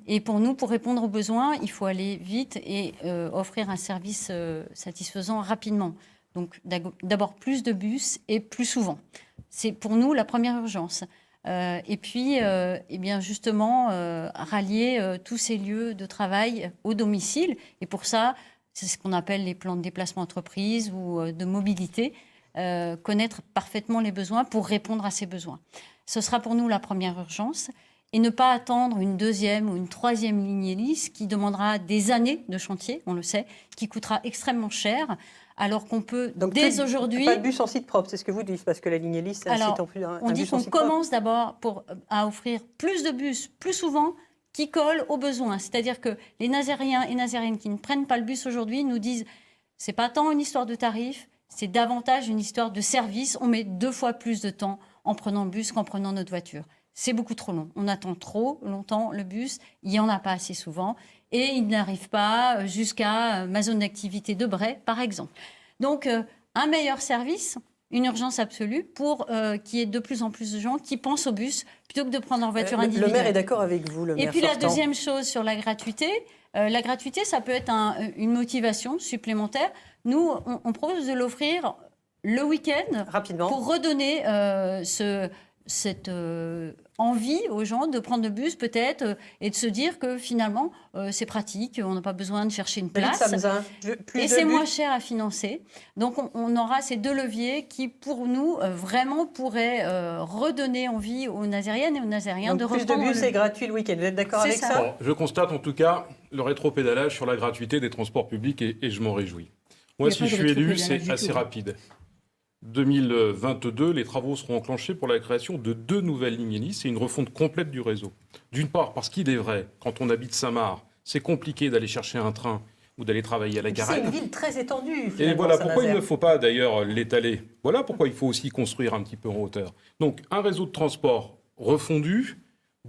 Et pour nous, pour répondre aux besoins, il faut aller vite et offrir un service satisfaisant rapidement. Donc d'abord plus de bus et plus souvent. C'est pour nous la première urgence. Et puis, eh bien justement, rallier tous ces lieux de travail au domicile. Et pour ça, c'est ce qu'on appelle les plans de déplacement entreprise ou de mobilité. Connaître parfaitement les besoins pour répondre à ces besoins. Ce sera pour nous la première urgence. Et ne pas attendre une deuxième ou une troisième ligne hélice qui demandera des années de chantier, on le sait, qui coûtera extrêmement cher, alors qu'on peut dès aujourd'hui... Pas de bus en site propre, c'est ce que vous dites, parce que la ligne hélice, c'est un site en plus. On dit qu'on commence d'abord à offrir plus de bus, plus souvent, qui collent aux besoins. C'est-à-dire que les Nazériens et Nazériennes qui ne prennent pas le bus aujourd'hui nous disent c'est pas tant une histoire de tarif, c'est davantage une histoire de service. On met 2 fois plus de temps en prenant le bus qu'en prenant notre voiture. C'est beaucoup trop long. On attend trop longtemps le bus, il n'y en a pas assez souvent, et il n'arrive pas jusqu'à ma zone d'activité de Bray, par exemple. Donc, un meilleur service, une urgence absolue pour qu'il y ait de plus en plus de gens qui pensent au bus plutôt que de prendre leur voiture individuelle. Le maire est d'accord avec vous, le maire Et puis sortant. La deuxième chose sur la gratuité, ça peut être une motivation supplémentaire. Nous, on propose de l'offrir le week-end rapidement pour redonner cette envie aux gens de prendre le bus peut-être et de se dire que finalement c'est pratique, on n'a pas besoin de chercher une place et c'est moins cher à financer. Donc on aura ces 2 leviers qui pour nous vraiment pourraient redonner envie aux Nazériennes et aux Nazériens de reprendre. Plus de bus et gratuit le week-end, vous êtes d'accord avec ça? Bon, je constate en tout cas le rétropédalage sur la gratuité des transports publics et je m'en réjouis. Moi, si je suis élu, c'est assez rapide. 2022, les travaux seront enclenchés pour la création de 2 nouvelles lignes hélices et une refonte complète du réseau. D'une part, parce qu'il est vrai, quand on habite Saint-Marc, c'est compliqué d'aller chercher un train ou d'aller travailler à la Garenne. C'est une ville très étendue. Et voilà pourquoi il ne faut pas d'ailleurs l'étaler. Voilà pourquoi il faut aussi construire un petit peu en hauteur. Donc un réseau de transport refondu,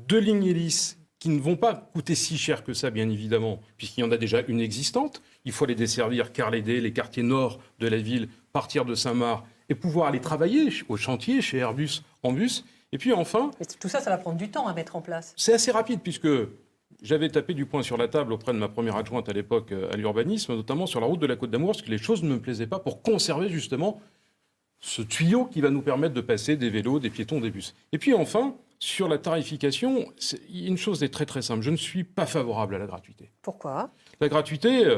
2 lignes hélices qui ne vont pas coûter si cher que ça, bien évidemment, puisqu'il y en a déjà une existante. Il faut les desservir, Carlédé, les quartiers nord de la ville, partir de Saint-Marc et pouvoir aller travailler au chantier, chez Airbus, en bus. Et puis enfin... Mais tout ça, ça va prendre du temps à mettre en place. C'est assez rapide, puisque j'avais tapé du poing sur la table auprès de ma première adjointe à l'époque à l'urbanisme, notamment sur la route de la Côte d'Amour, parce que les choses ne me plaisaient pas pour conserver justement ce tuyau qui va nous permettre de passer des vélos, des piétons, des bus. Et puis enfin, sur la tarification, une chose est très très simple. Je ne suis pas favorable à la gratuité. Pourquoi? La gratuité,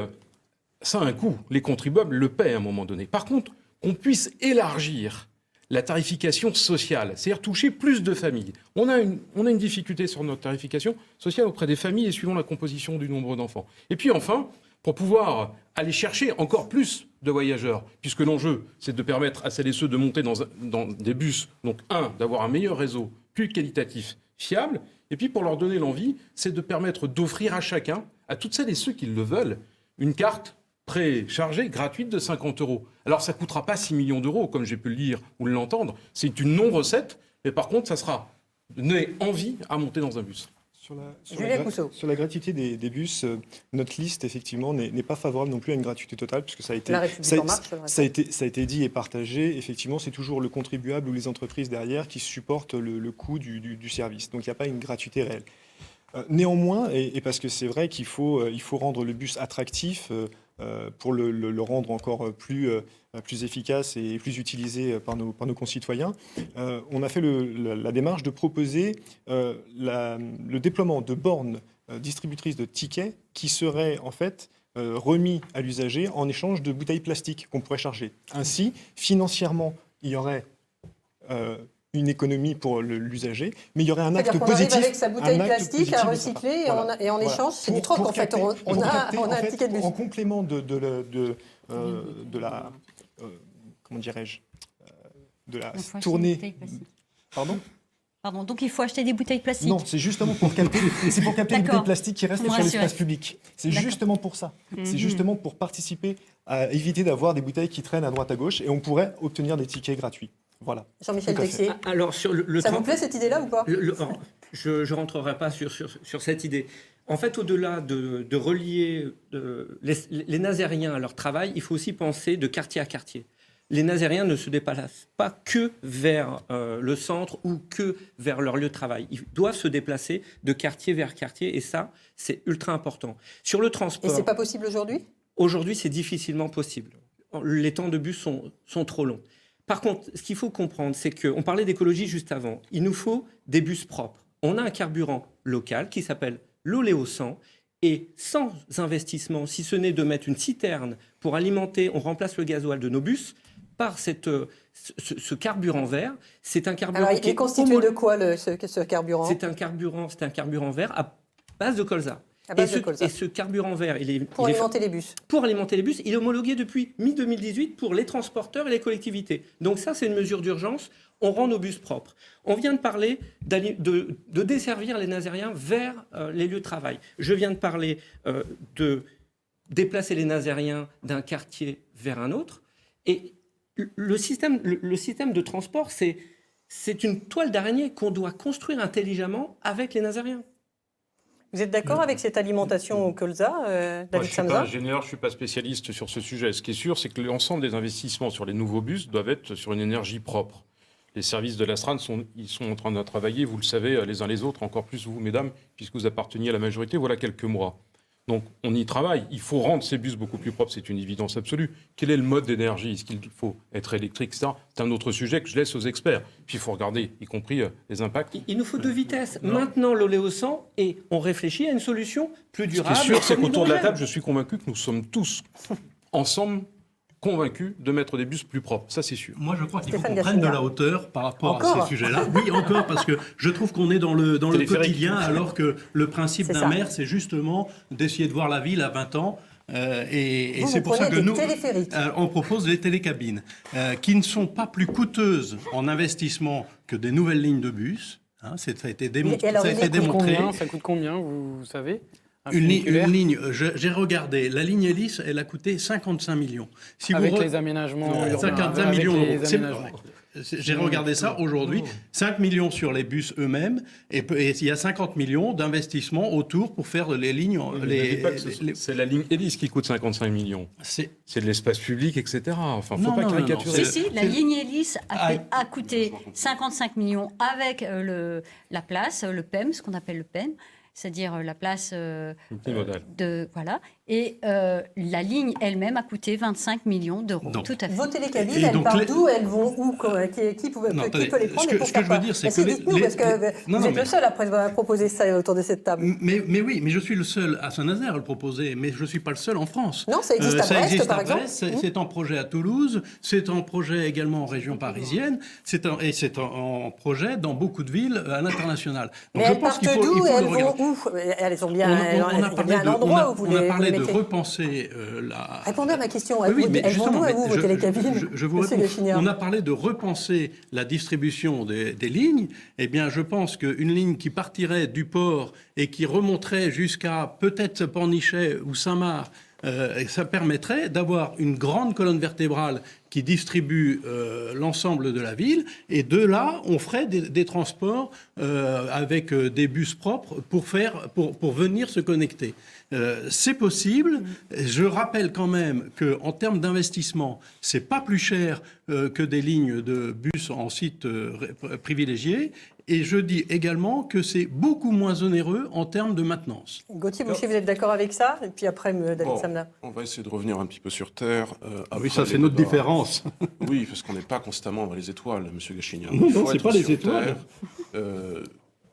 ça a un coût. Les contribuables le paient à un moment donné. Par contre, qu'on puisse élargir la tarification sociale, c'est-à-dire toucher plus de familles. On a une difficulté sur notre tarification sociale auprès des familles et suivant la composition du nombre d'enfants. Et puis enfin, pour pouvoir aller chercher encore plus de voyageurs, puisque l'enjeu, c'est de permettre à celles et ceux de monter dans des bus, donc d'avoir un meilleur réseau, plus qualitatif, fiable, et puis pour leur donner l'envie, c'est de permettre d'offrir à chacun, à toutes celles et ceux qui le veulent, une carte préchargée, gratuite de 50 €. Alors ça ne coûtera pas 6 millions d'euros, comme j'ai pu le lire ou l'entendre. C'est une non-recette, mais par contre, ça sera donner envie à monter dans un bus. Sur la gratuité des bus, notre liste, effectivement, n'est pas favorable non plus à une gratuité totale, puisque ça a été dit et partagé. Effectivement, c'est toujours le contribuable ou les entreprises derrière qui supportent le coût du service. Donc il n'y a pas une gratuité réelle. Néanmoins, et parce que c'est vrai qu'il faut rendre le bus attractif pour le rendre encore plus efficace et plus utilisé par nos concitoyens, on a fait la démarche de proposer le déploiement de bornes distributrices de tickets qui seraient en fait remis à l'usager en échange de bouteilles plastiques qu'on pourrait charger. Ainsi, financièrement, il y aurait une économie pour l'usager, mais il y aurait un acte positif. On arrive avec sa bouteille plastique à recycler et en échange, c'est du troc en fait. On a un ticket de bus. En complément de la comment dirais-je, de la tournée. Pardon, donc il faut acheter des bouteilles plastiques. Non, c'est justement pour capter les bouteilles plastiques qui restent sur l'espace public. C'est justement pour ça. C'est justement pour participer à éviter d'avoir des bouteilles qui traînent à droite à gauche et on pourrait obtenir des tickets gratuits. Voilà. Jean-Michel Texier. Alors, ça vous plaît cette idée-là ou pas? Je ne rentrerai pas sur cette idée. En fait, au-delà de relier les Nazériens à leur travail, il faut aussi penser de quartier à quartier. Les Nazériens ne se déplacent pas que vers le centre ou que vers leur lieu de travail. Ils doivent se déplacer de quartier vers quartier et ça, c'est ultra important. Sur le transport... Et ce n'est pas possible aujourd'hui? Aujourd'hui, c'est difficilement possible. Les temps de bus sont trop longs. Par contre, ce qu'il faut comprendre, c'est qu'on parlait d'écologie juste avant. Il nous faut des bus propres. On a un carburant local qui s'appelle l'Oléo 100 et sans investissement, si ce n'est de mettre une citerne pour alimenter, on remplace le gasoil de nos bus, par ce carburant vert. C'est un carburant Alors, il est constitué de quoi, ce carburant? C'est un carburant vert à base de colza. Et ce carburant vert, pour alimenter les bus. Pour alimenter les bus, il est homologué depuis mi-2018 pour les transporteurs et les collectivités. Donc ça, c'est une mesure d'urgence. On rend nos bus propres. On vient de parler de desservir les Nazériens vers les lieux de travail. Je viens de parler de déplacer les Nazériens d'un quartier vers un autre. Et le système de transport, c'est une toile d'araignée qu'on doit construire intelligemment avec les Nazériens. Vous êtes d'accord avec cette alimentation au colza, David Samsa? Je ne suis pas ingénieur, je ne suis pas spécialiste sur ce sujet. Ce qui est sûr, c'est que l'ensemble des investissements sur les nouveaux bus doivent être sur une énergie propre. Les services de l'Astran sont en train de travailler, vous le savez, les uns les autres, encore plus vous, mesdames, puisque vous apparteniez à la majorité, voilà quelques mois. Donc on y travaille. Il faut rendre ces bus beaucoup plus propres, c'est une évidence absolue. Quel est le mode d'énergie? Est-ce qu'il faut être électrique, etc. C'est un autre sujet que je laisse aux experts. Puis il faut regarder, y compris les impacts. Il nous faut 2 vitesses. Maintenant, l'oléosan, et on réfléchit à une solution plus durable. Ce qui est sûr, c'est qu'autour de la table, je suis convaincu que nous sommes tous ensemble convaincus de mettre des bus plus propres. Ça, c'est sûr. Moi, je crois qu'il faut qu'on prenne de la hauteur par rapport à ces sujets-là. Oui, encore, parce que je trouve qu'on est dans le quotidien, alors que le principe d'un maire, c'est justement d'essayer de voir la ville à 20 ans. Et c'est pour ça que nous, on propose des télécabines qui ne sont pas plus coûteuses en investissement que des nouvelles lignes de bus. Hein, ça a été démontré. Ça coûte combien, vous savez? Une ligne, j'ai regardé, la ligne hélice, elle a coûté 55 millions. Avec les aménagements. 55 millions d'euros. J'ai regardé ça aujourd'hui, 5 millions sur les bus eux-mêmes, et il y a 50 millions d'investissements autour pour faire les lignes. C'est la ligne hélice qui coûte 55 millions. C'est de l'espace public, etc. Enfin, faut pas caricaturer. Si, la ligne hélice a coûté 55 millions avec la place, le PEM, ce qu'on appelle le PEM. C'est-à-dire la place voilà. Et la ligne elle-même a coûté 25 millions d'euros. Tout à fait. Vos télécabines, elles partent d'où? Elles vont où? Qui peut les prendre? Ce que je veux dire, c'est que dites-nous, parce que vous êtes le seul à proposer ça autour de cette table. Mais oui, mais je suis le seul à Saint-Nazaire à le proposer, mais je ne suis pas le seul en France. Non, ça existe à Brest, par exemple. C'est en projet à Toulouse, c'est en projet également en région parisienne, c'est en projet dans beaucoup de villes à l'international. Mais elles partent d'où? Elles vont où? Elles ont bien un endroit où vous les mettez. De repenser Répondez à ma question. Elles vont d'où à vous, vos télécabines? Je vous réponds. On a parlé de repenser la distribution des lignes. Eh bien, je pense qu'une ligne qui partirait du port et qui remonterait jusqu'à peut-être Pornichet ou Saint-Marc, ça permettrait d'avoir une grande colonne vertébrale qui distribue l'ensemble de la ville. Et de là, on ferait des transports avec des bus propres pour venir se connecter. C'est possible. Je rappelle quand même qu'en termes d'investissement, c'est pas plus cher que des lignes de bus en site privilégié. Et je dis également que c'est beaucoup moins onéreux en termes de maintenance. Gauthier Boucher, vous êtes d'accord avec ça? Et puis après, David Samna. On va essayer de revenir un petit peu sur Terre. Oui, ça c'est notre différence. Oui, parce qu'on n'est pas constamment dans les étoiles, M. Gachignan. Non, c'est pas les étoiles.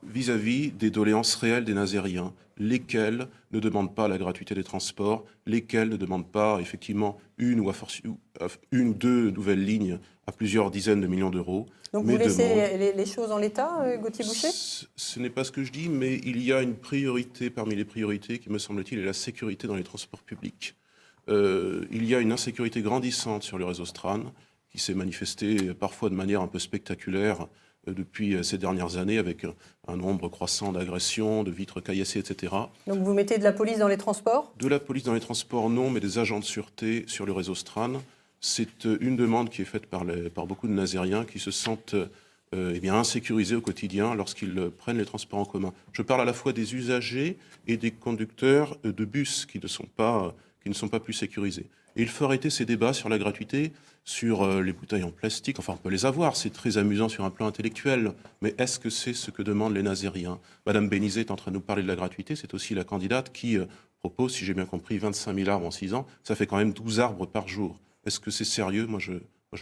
Vis-à-vis des doléances réelles des Nazériens, lesquels ne demandent pas la gratuité des transports, lesquels ne demandent pas effectivement une ou deux nouvelles lignes à plusieurs dizaines de millions d'euros. Donc vous laissez les choses en l'état, Gauthier Boucher? Ce n'est pas ce que je dis, mais il y a une priorité parmi les priorités qui, me semble-t-il, est la sécurité dans les transports publics. Il y a une insécurité grandissante sur le réseau Stran, qui s'est manifestée parfois de manière un peu spectaculaire depuis ces dernières années, avec un nombre croissant d'agressions, de vitres caillassées, etc. Donc vous mettez de la police dans les transports? De la police dans les transports, non, mais des agents de sûreté sur le réseau Stran. C'est une demande qui est faite par beaucoup de Nazériens qui se sentent insécurisés au quotidien lorsqu'ils prennent les transports en commun. Je parle à la fois des usagers et des conducteurs de bus qui ne sont pas plus sécurisés. Et il faut arrêter ces débats sur la gratuité, sur les bouteilles en plastique. Enfin, on peut les avoir, c'est très amusant sur un plan intellectuel. Mais est-ce que c'est ce que demandent les Nazériens? Madame Bénizet est en train de nous parler de la gratuité. C'est aussi la candidate qui propose, si j'ai bien compris, 25 000 arbres en 6 ans. Ça fait quand même 12 arbres par jour. Est-ce que c'est sérieux? Moi, je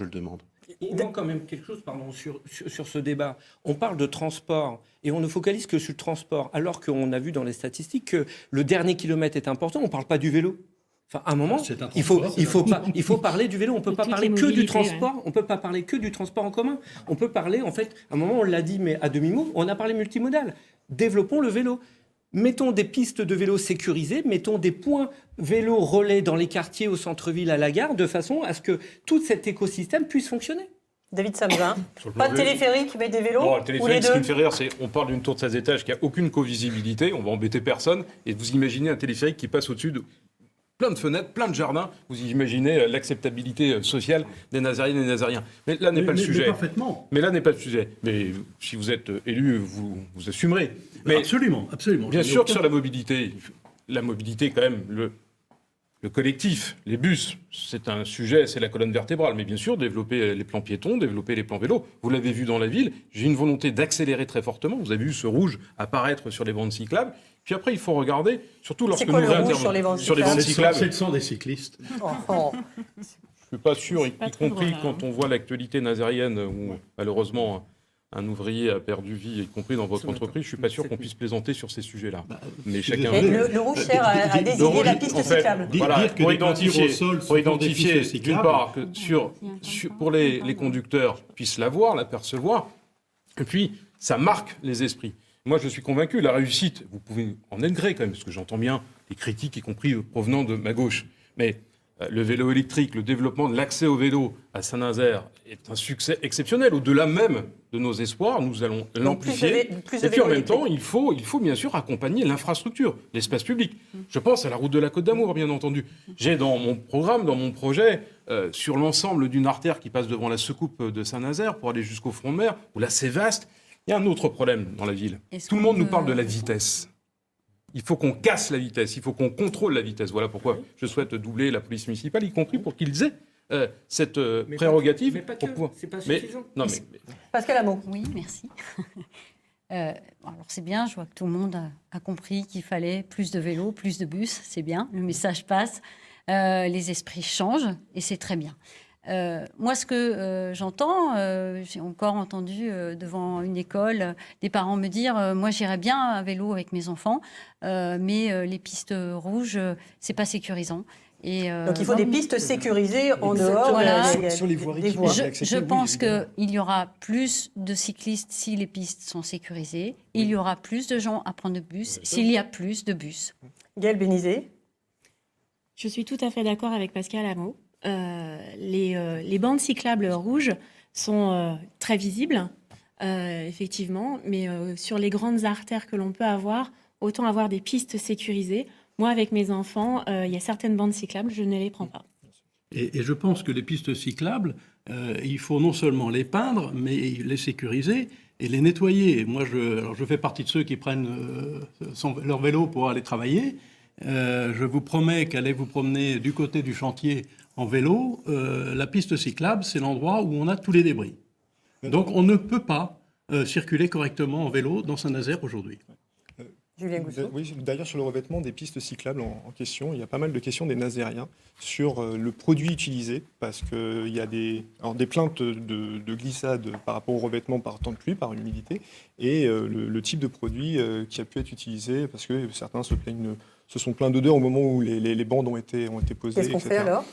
le demande. Il manque quand même quelque chose sur ce débat. On parle de transport et on ne focalise que sur le transport, alors qu'on a vu dans les statistiques que le dernier kilomètre est important. On ne parle pas du vélo. Enfin, à un moment, C'est un il faut transport, parler du vélo. On ne peut pas toutes parler les que du mobilités, transport. On peut pas parler que du transport en commun. On peut parler, en fait, à un moment, on l'a dit, mais à demi-mot, on a parlé multimodal. Développons le vélo. Mettons des pistes de vélo sécurisées, mettons des points vélo relais dans les quartiers, au centre-ville, à la gare, de façon à ce que tout cet écosystème puisse fonctionner. David Samzin, pas de téléphérique, mais des vélos Non, le ou les téléphérique, ce qui deux? me fait rire, c'est on parle d'une tour de 16 étages qui n'a aucune co-visibilité, on va embêter personne, et vous imaginez un téléphérique qui passe au-dessus de plein de fenêtres, plein de jardins, vous imaginez l'acceptabilité sociale des Nazériennes et des Nazériens. Mais là n'est pas le sujet. Mais parfaitement. Mais là n'est pas le sujet. Mais si vous êtes élu, vous assumerez. Mais Absolument. bien sûr que sur la mobilité quand même, le collectif, les bus, c'est un sujet, c'est la colonne vertébrale. Mais bien sûr, développer les plans piétons, développer les plans vélos. Vous l'avez vu dans la ville, j'ai une volonté d'accélérer très fortement. Vous avez vu ce rouge apparaître sur les bandes cyclables. Puis après, il faut regarder, surtout lorsque nous rouge sur les bandes cyclables. C'est le sang des cyclistes. Je suis pas sûr, y compris quand on voit l'actualité nazérienne, où malheureusement un ouvrier a perdu vie, y compris dans votre entreprise, je suis pas sûr qu'on puisse plaisanter sur ces sujets-là. Mais chacun. Et le rouge sert à désigner la piste cyclable. Voilà, Dire que pour des parties au sol pour sont identifier des pistes d'une cyclables. part que pour les conducteurs puissent la voir, la percevoir, et puis ça marque les esprits. Moi, je suis convaincu, la réussite, vous pouvez en être gré quand même, parce que j'entends bien des critiques, y compris provenant de ma gauche, mais le vélo électrique, le développement de l'accès au vélo à Saint-Nazaire est un succès exceptionnel. Au-delà même de nos espoirs, nous allons l'amplifier. Et puis en même temps, il faut bien sûr accompagner l'infrastructure, l'espace public. Je pense à la route de la Côte d'Amour, bien entendu. J'ai dans mon programme, dans mon projet, sur l'ensemble d'une artère qui passe devant la Secoupe de Saint-Nazaire pour aller jusqu'au front de mer, où là c'est vaste. Il y a un autre problème dans la ville. Tout le monde nous parle de la vitesse. Il faut qu'on casse la vitesse, il faut qu'on contrôle la vitesse. Voilà pourquoi je souhaite doubler la police municipale, y compris pour qu'ils aient cette prérogative. Mais pas que, c'est pas suffisant. Pascal Amo. Oui, merci. Alors c'est bien, je vois que tout le monde a compris qu'il fallait plus de vélos, plus de bus, c'est bien, le message passe, les esprits changent et c'est très bien. Moi, ce que j'entends, j'ai encore entendu devant une école des parents me dire moi, j'irais bien à vélo avec mes enfants, mais les pistes rouges, c'est pas sécurisant. Et, donc, il faut des pistes sécurisées en dehors sur les voiries. Je pense qu'il y aura plus de cyclistes si les pistes sont sécurisées. Il y aura plus de gens à prendre de bus s'il y a plus de bus. Gaëlle Bénizet. Je suis tout à fait d'accord avec Pascal Amo. Les bandes cyclables rouges sont très visibles, effectivement, mais sur les grandes artères que l'on peut avoir, autant avoir des pistes sécurisées. Moi, avec mes enfants, il y a certaines bandes cyclables, je ne les prends pas. Et je pense que les pistes cyclables, il faut non seulement les peindre, mais les sécuriser et les nettoyer. Moi, je fais partie de ceux qui prennent leur vélo pour aller travailler. Je vous promets qu'allez vous promener du côté du chantier en vélo, la piste cyclable, c'est l'endroit où on a tous les débris. Donc on ne peut pas circuler correctement en vélo dans Saint-Nazaire aujourd'hui. Julien Gousseau. Oui, d'ailleurs, sur le revêtement des pistes cyclables en question, il y a pas mal de questions des Nazériens sur le produit utilisé, parce qu'il y a des plaintes de glissade par rapport au revêtement par temps de pluie, par humidité, et le type de produit qui a pu être utilisé, parce que certains se sont plaints d'odeur au moment où les bandes ont été posées. Qu'est-ce qu'on fait alors ?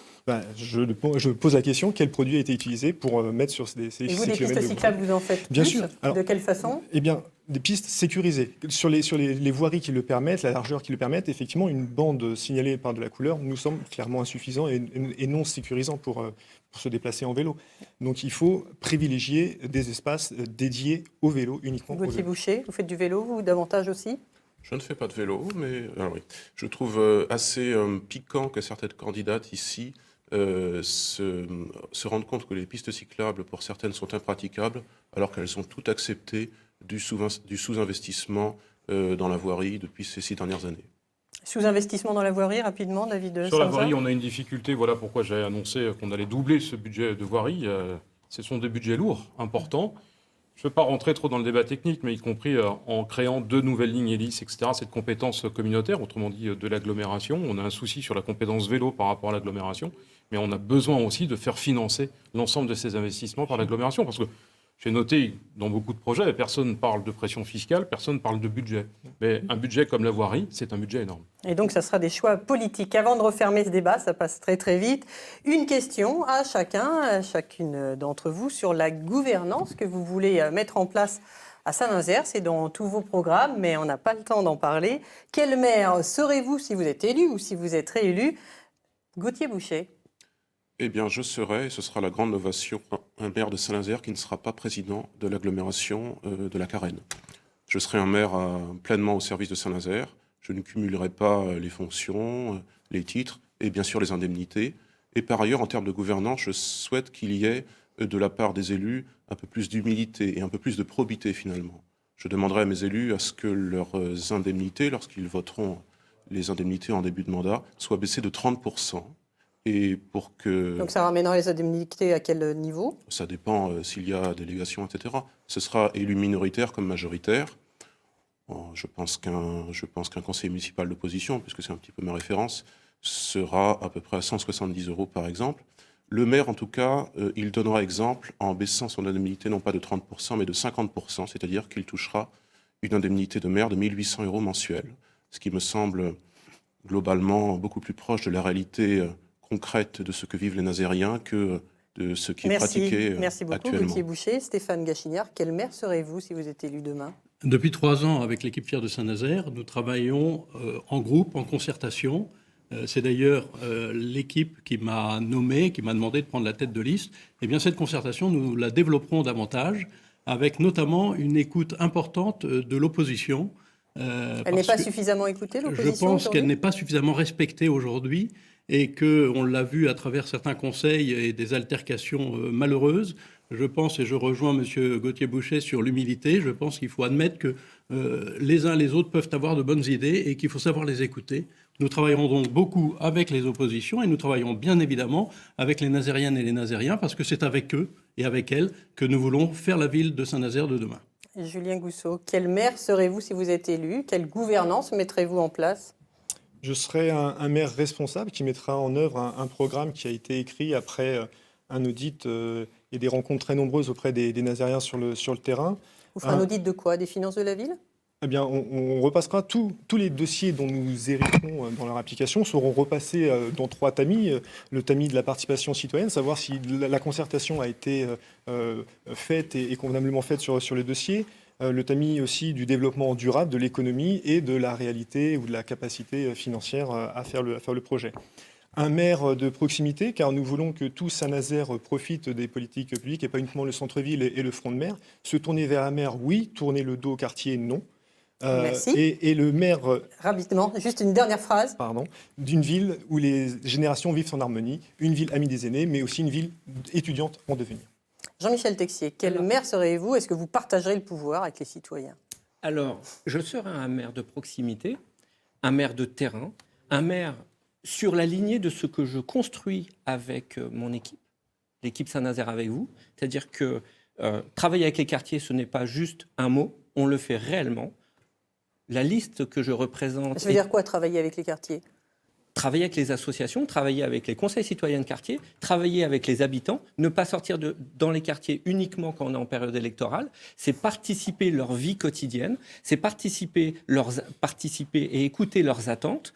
Je pose la question, quel produit a été utilisé pour mettre sur ces Et vous, des pistes cyclables, vous en faites Bien plus sûr. Alors, de quelle façon ? Eh bien, des pistes sécurisées. Sur les voiries qui le permettent, la largeur qui le permettent, effectivement, une bande signalée par de la couleur nous semble clairement insuffisant et non sécurisant pour se déplacer en vélo. Donc il faut privilégier des espaces dédiés au vélo, uniquement au Gauthier vélo. Boucher, vous faites du vélo, vous, davantage aussi ? Je ne fais pas de vélo, mais oui. Je trouve assez piquant que certaines candidates ici se rendent compte que les pistes cyclables, pour certaines, sont impraticables, alors qu'elles sont toutes acceptées du sous-investissement dans la voirie depuis ces 6 dernières années. Sous-investissement dans la voirie, rapidement, David Sur la Samzin. voirie, on a une difficulté. Voilà pourquoi j'ai annoncé qu'on allait doubler ce budget de voirie. Ce sont des budgets lourds, importants. Je ne veux pas rentrer trop dans le débat technique, mais y compris en créant 2 nouvelles lignes hélices, etc. Cette compétence communautaire, autrement dit de l'agglomération. On a un souci sur la compétence vélo par rapport à l'agglomération, mais on a besoin aussi de faire financer l'ensemble de ces investissements par l'agglomération. Parce que J'ai noté dans beaucoup de projets, personne ne parle de pression fiscale, personne ne parle de budget. Mais un budget comme la voirie, c'est un budget énorme. Et donc, ça sera des choix politiques. Avant de refermer ce débat, ça passe très très vite, une question à chacune d'entre vous sur la gouvernance que vous voulez mettre en place à Saint-Nazaire. C'est dans tous vos programmes, mais on n'a pas le temps d'en parler. Quel maire serez-vous si vous êtes élu ou si vous êtes réélu? Gauthier Boucher. Eh bien, je serai, et ce sera la grande novation, un maire de Saint-Nazaire qui ne sera pas président de l'agglomération de la Carène. Je serai un maire pleinement au service de Saint-Nazaire. Je ne cumulerai pas les fonctions, les titres et bien sûr les indemnités. Et par ailleurs, en termes de gouvernance, je souhaite qu'il y ait de la part des élus un peu plus d'humilité et un peu plus de probité finalement. Je demanderai à mes élus à ce que leurs indemnités, lorsqu'ils voteront les indemnités en début de mandat, soient baissées de 30%. Et pour que... Donc ça ramènera les indemnités à quel niveau? Ça dépend s'il y a délégation, etc. Ce sera élu minoritaire comme majoritaire. Bon, je pense qu'un conseiller municipal d'opposition, puisque c'est un petit peu ma référence, sera à peu près à 170 € par exemple. Le maire, en tout cas, il donnera exemple en baissant son indemnité non pas de 30%, mais de 50%, c'est-à-dire qu'il touchera une indemnité de maire de 1 800 € mensuels, ce qui me semble globalement beaucoup plus proche de la réalité concrète de ce que vivent les Nazériens que de ce qui est pratiqué Merci beaucoup, actuellement. Gauthier Boucher. Stéphane Gachignard, quel maire serez-vous si vous êtes élu demain? Depuis 3 ans, avec l'équipe Fier de Saint-Nazaire, nous travaillons en groupe, en concertation. C'est d'ailleurs l'équipe qui m'a nommé, qui m'a demandé de prendre la tête de liste. Eh bien, cette concertation, nous la développerons davantage, avec notamment une écoute importante de l'opposition. Elle n'est pas suffisamment écoutée, l'opposition? Je pense qu'elle n'est pas suffisamment respectée aujourd'hui et qu'on l'a vu à travers certains conseils et des altercations malheureuses. Je pense, et je rejoins M. Gauthier Boucher sur l'humilité, je pense qu'il faut admettre que les uns et les autres peuvent avoir de bonnes idées et qu'il faut savoir les écouter. Nous travaillerons donc beaucoup avec les oppositions et nous travaillerons bien évidemment avec les Nazériennes et les Nazériens parce que c'est avec eux et avec elles que nous voulons faire la ville de Saint-Nazaire de demain. Julien Gousseau, quel maire serez-vous si vous êtes élu? Quelle gouvernance mettrez-vous en place? Je serai un maire responsable qui mettra en œuvre un programme qui a été écrit après un audit et des rencontres très nombreuses auprès des Nazériens sur le terrain. Vous ferez un audit de quoi? Des finances de la ville? Eh bien, on repassera tous les dossiers dont nous héritons dans leur application seront repassés dans 3 tamis. Le tamis de la participation citoyenne, savoir si la concertation a été faite et convenablement faite sur les dossiers. Le tamis aussi du développement durable, de l'économie et de la réalité ou de la capacité financière à faire le projet. Un maire de proximité, car nous voulons que tout Saint-Nazaire profite des politiques publiques et pas uniquement le centre-ville et le front de mer. Se tourner vers la mer, oui. Tourner le dos au quartier, non. Merci. Et le maire... Rapidement, juste une dernière phrase. Pardon. D'une ville où les générations vivent en harmonie, une ville amie des aînés, mais aussi une ville étudiante en devenir. Jean-Michel Texier, quel maire serez-vous? Est-ce que vous partagerez le pouvoir avec les citoyens? Alors, je serai un maire de proximité, un maire de terrain, un maire sur la lignée de ce que je construis avec mon équipe, l'équipe Saint-Nazaire avec vous. C'est-à-dire que travailler avec les quartiers, ce n'est pas juste un mot, on le fait réellement. La liste que je représente... Ça veut dire quoi, travailler avec les quartiers? Travailler avec les associations, travailler avec les conseils citoyens de quartier, travailler avec les habitants, ne pas sortir dans les quartiers uniquement quand on est en période électorale, c'est participer leur vie quotidienne, c'est participer et écouter leurs attentes,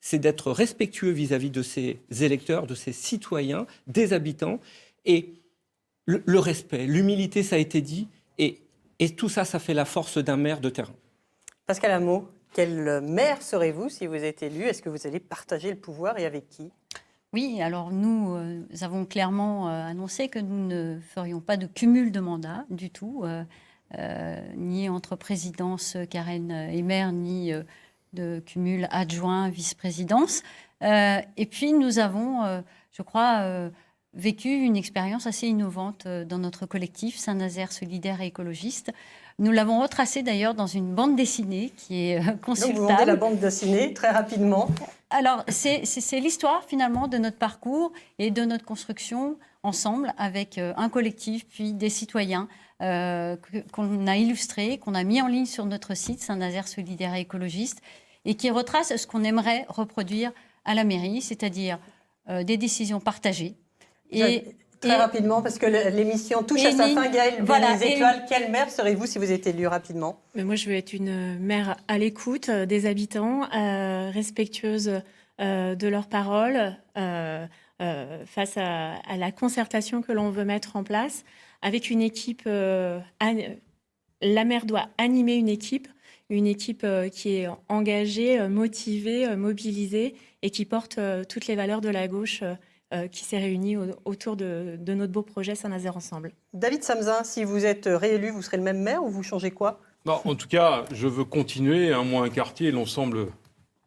c'est d'être respectueux vis-à-vis de ces électeurs, de ces citoyens, des habitants, et le respect, l'humilité, ça a été dit, et tout ça, ça fait la force d'un maire de terrain. Pascal Hameau, quel maire serez-vous si vous êtes élu? Est-ce que vous allez partager le pouvoir et avec qui? Oui, alors nous avons clairement annoncé que nous ne ferions pas de cumul de mandats du tout, ni entre présidence Carène et maire, ni de cumul adjoint vice-présidence. Et puis nous avons, je crois, vécu une expérience assez innovante dans notre collectif Saint-Nazaire solidaire et écologiste. Nous l'avons retracé d'ailleurs dans une bande dessinée qui est consultable. Donc vous vendez la bande dessinée très rapidement. Alors c'est l'histoire finalement de notre parcours et de notre construction ensemble avec un collectif puis des citoyens qu'on a illustrés, qu'on a mis en ligne sur notre site Saint-Nazaire solidaire et écologiste et qui retrace ce qu'on aimerait reproduire à la mairie, c'est-à-dire des décisions partagées. Et Très rapidement, parce que l'émission touche à sa fin. Gaëlle Bénizet-Toile, quelle maire serez-vous si vous êtes élue rapidement? Mais moi, je veux être une maire à l'écoute des habitants, respectueuse de leurs paroles, face à la concertation que l'on veut mettre en place, avec une équipe. La maire doit animer une équipe qui est engagée, motivée, mobilisée et qui porte toutes les valeurs de la gauche qui s'est réunie autour de notre beau projet Saint-Nazaire Ensemble. David Samzin, si vous êtes réélu, vous serez le même maire ou vous changez quoi? En tout cas, je veux continuer, moi, un quartier, l'ensemble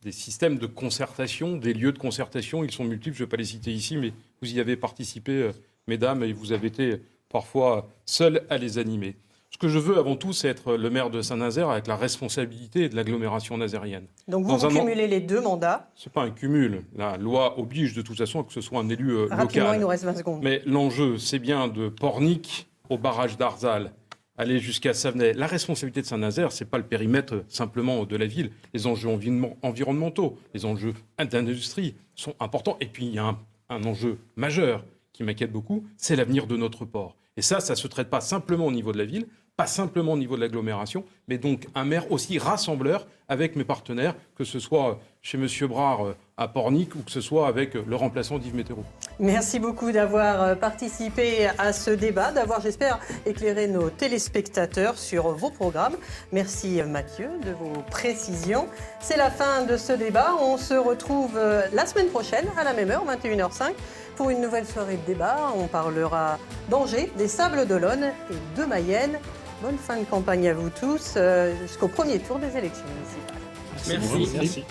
des systèmes de concertation, des lieux de concertation. Ils sont multiples, je ne vais pas les citer ici, mais vous y avez participé, mesdames, et vous avez été parfois seuls à les animer. Ce que je veux avant tout, c'est être le maire de Saint-Nazaire avec la responsabilité de l'agglomération nazérienne. Donc vous cumulez les 2 mandats. Ce n'est pas un cumul. La loi oblige de toute façon que ce soit un élu local. Rapidement, il nous reste 20 secondes. Mais l'enjeu, c'est bien de Pornic au barrage d'Arzal, aller jusqu'à Savenay. La responsabilité de Saint-Nazaire, ce n'est pas le périmètre simplement de la ville. Les enjeux environnementaux, les enjeux d'industrie sont importants. Et puis, il y a un enjeu majeur qui m'inquiète beaucoup, c'est l'avenir de notre port. Et ça ne se traite pas simplement au niveau de la ville, pas simplement au niveau de l'agglomération, mais donc un maire aussi rassembleur avec mes partenaires, que ce soit chez M. Brard à Pornic ou que ce soit avec le remplaçant d'Yves Météro. Merci beaucoup d'avoir participé à ce débat, d'avoir, j'espère, éclairé nos téléspectateurs sur vos programmes. Merci Mathieu de vos précisions. C'est la fin de ce débat. On se retrouve la semaine prochaine à la même heure, 21h05, pour une nouvelle soirée de débat. On parlera d'Angers, des Sables d'Olonne et de Mayenne. Bonne fin de campagne à vous tous, jusqu'au premier tour des élections municipales. Merci.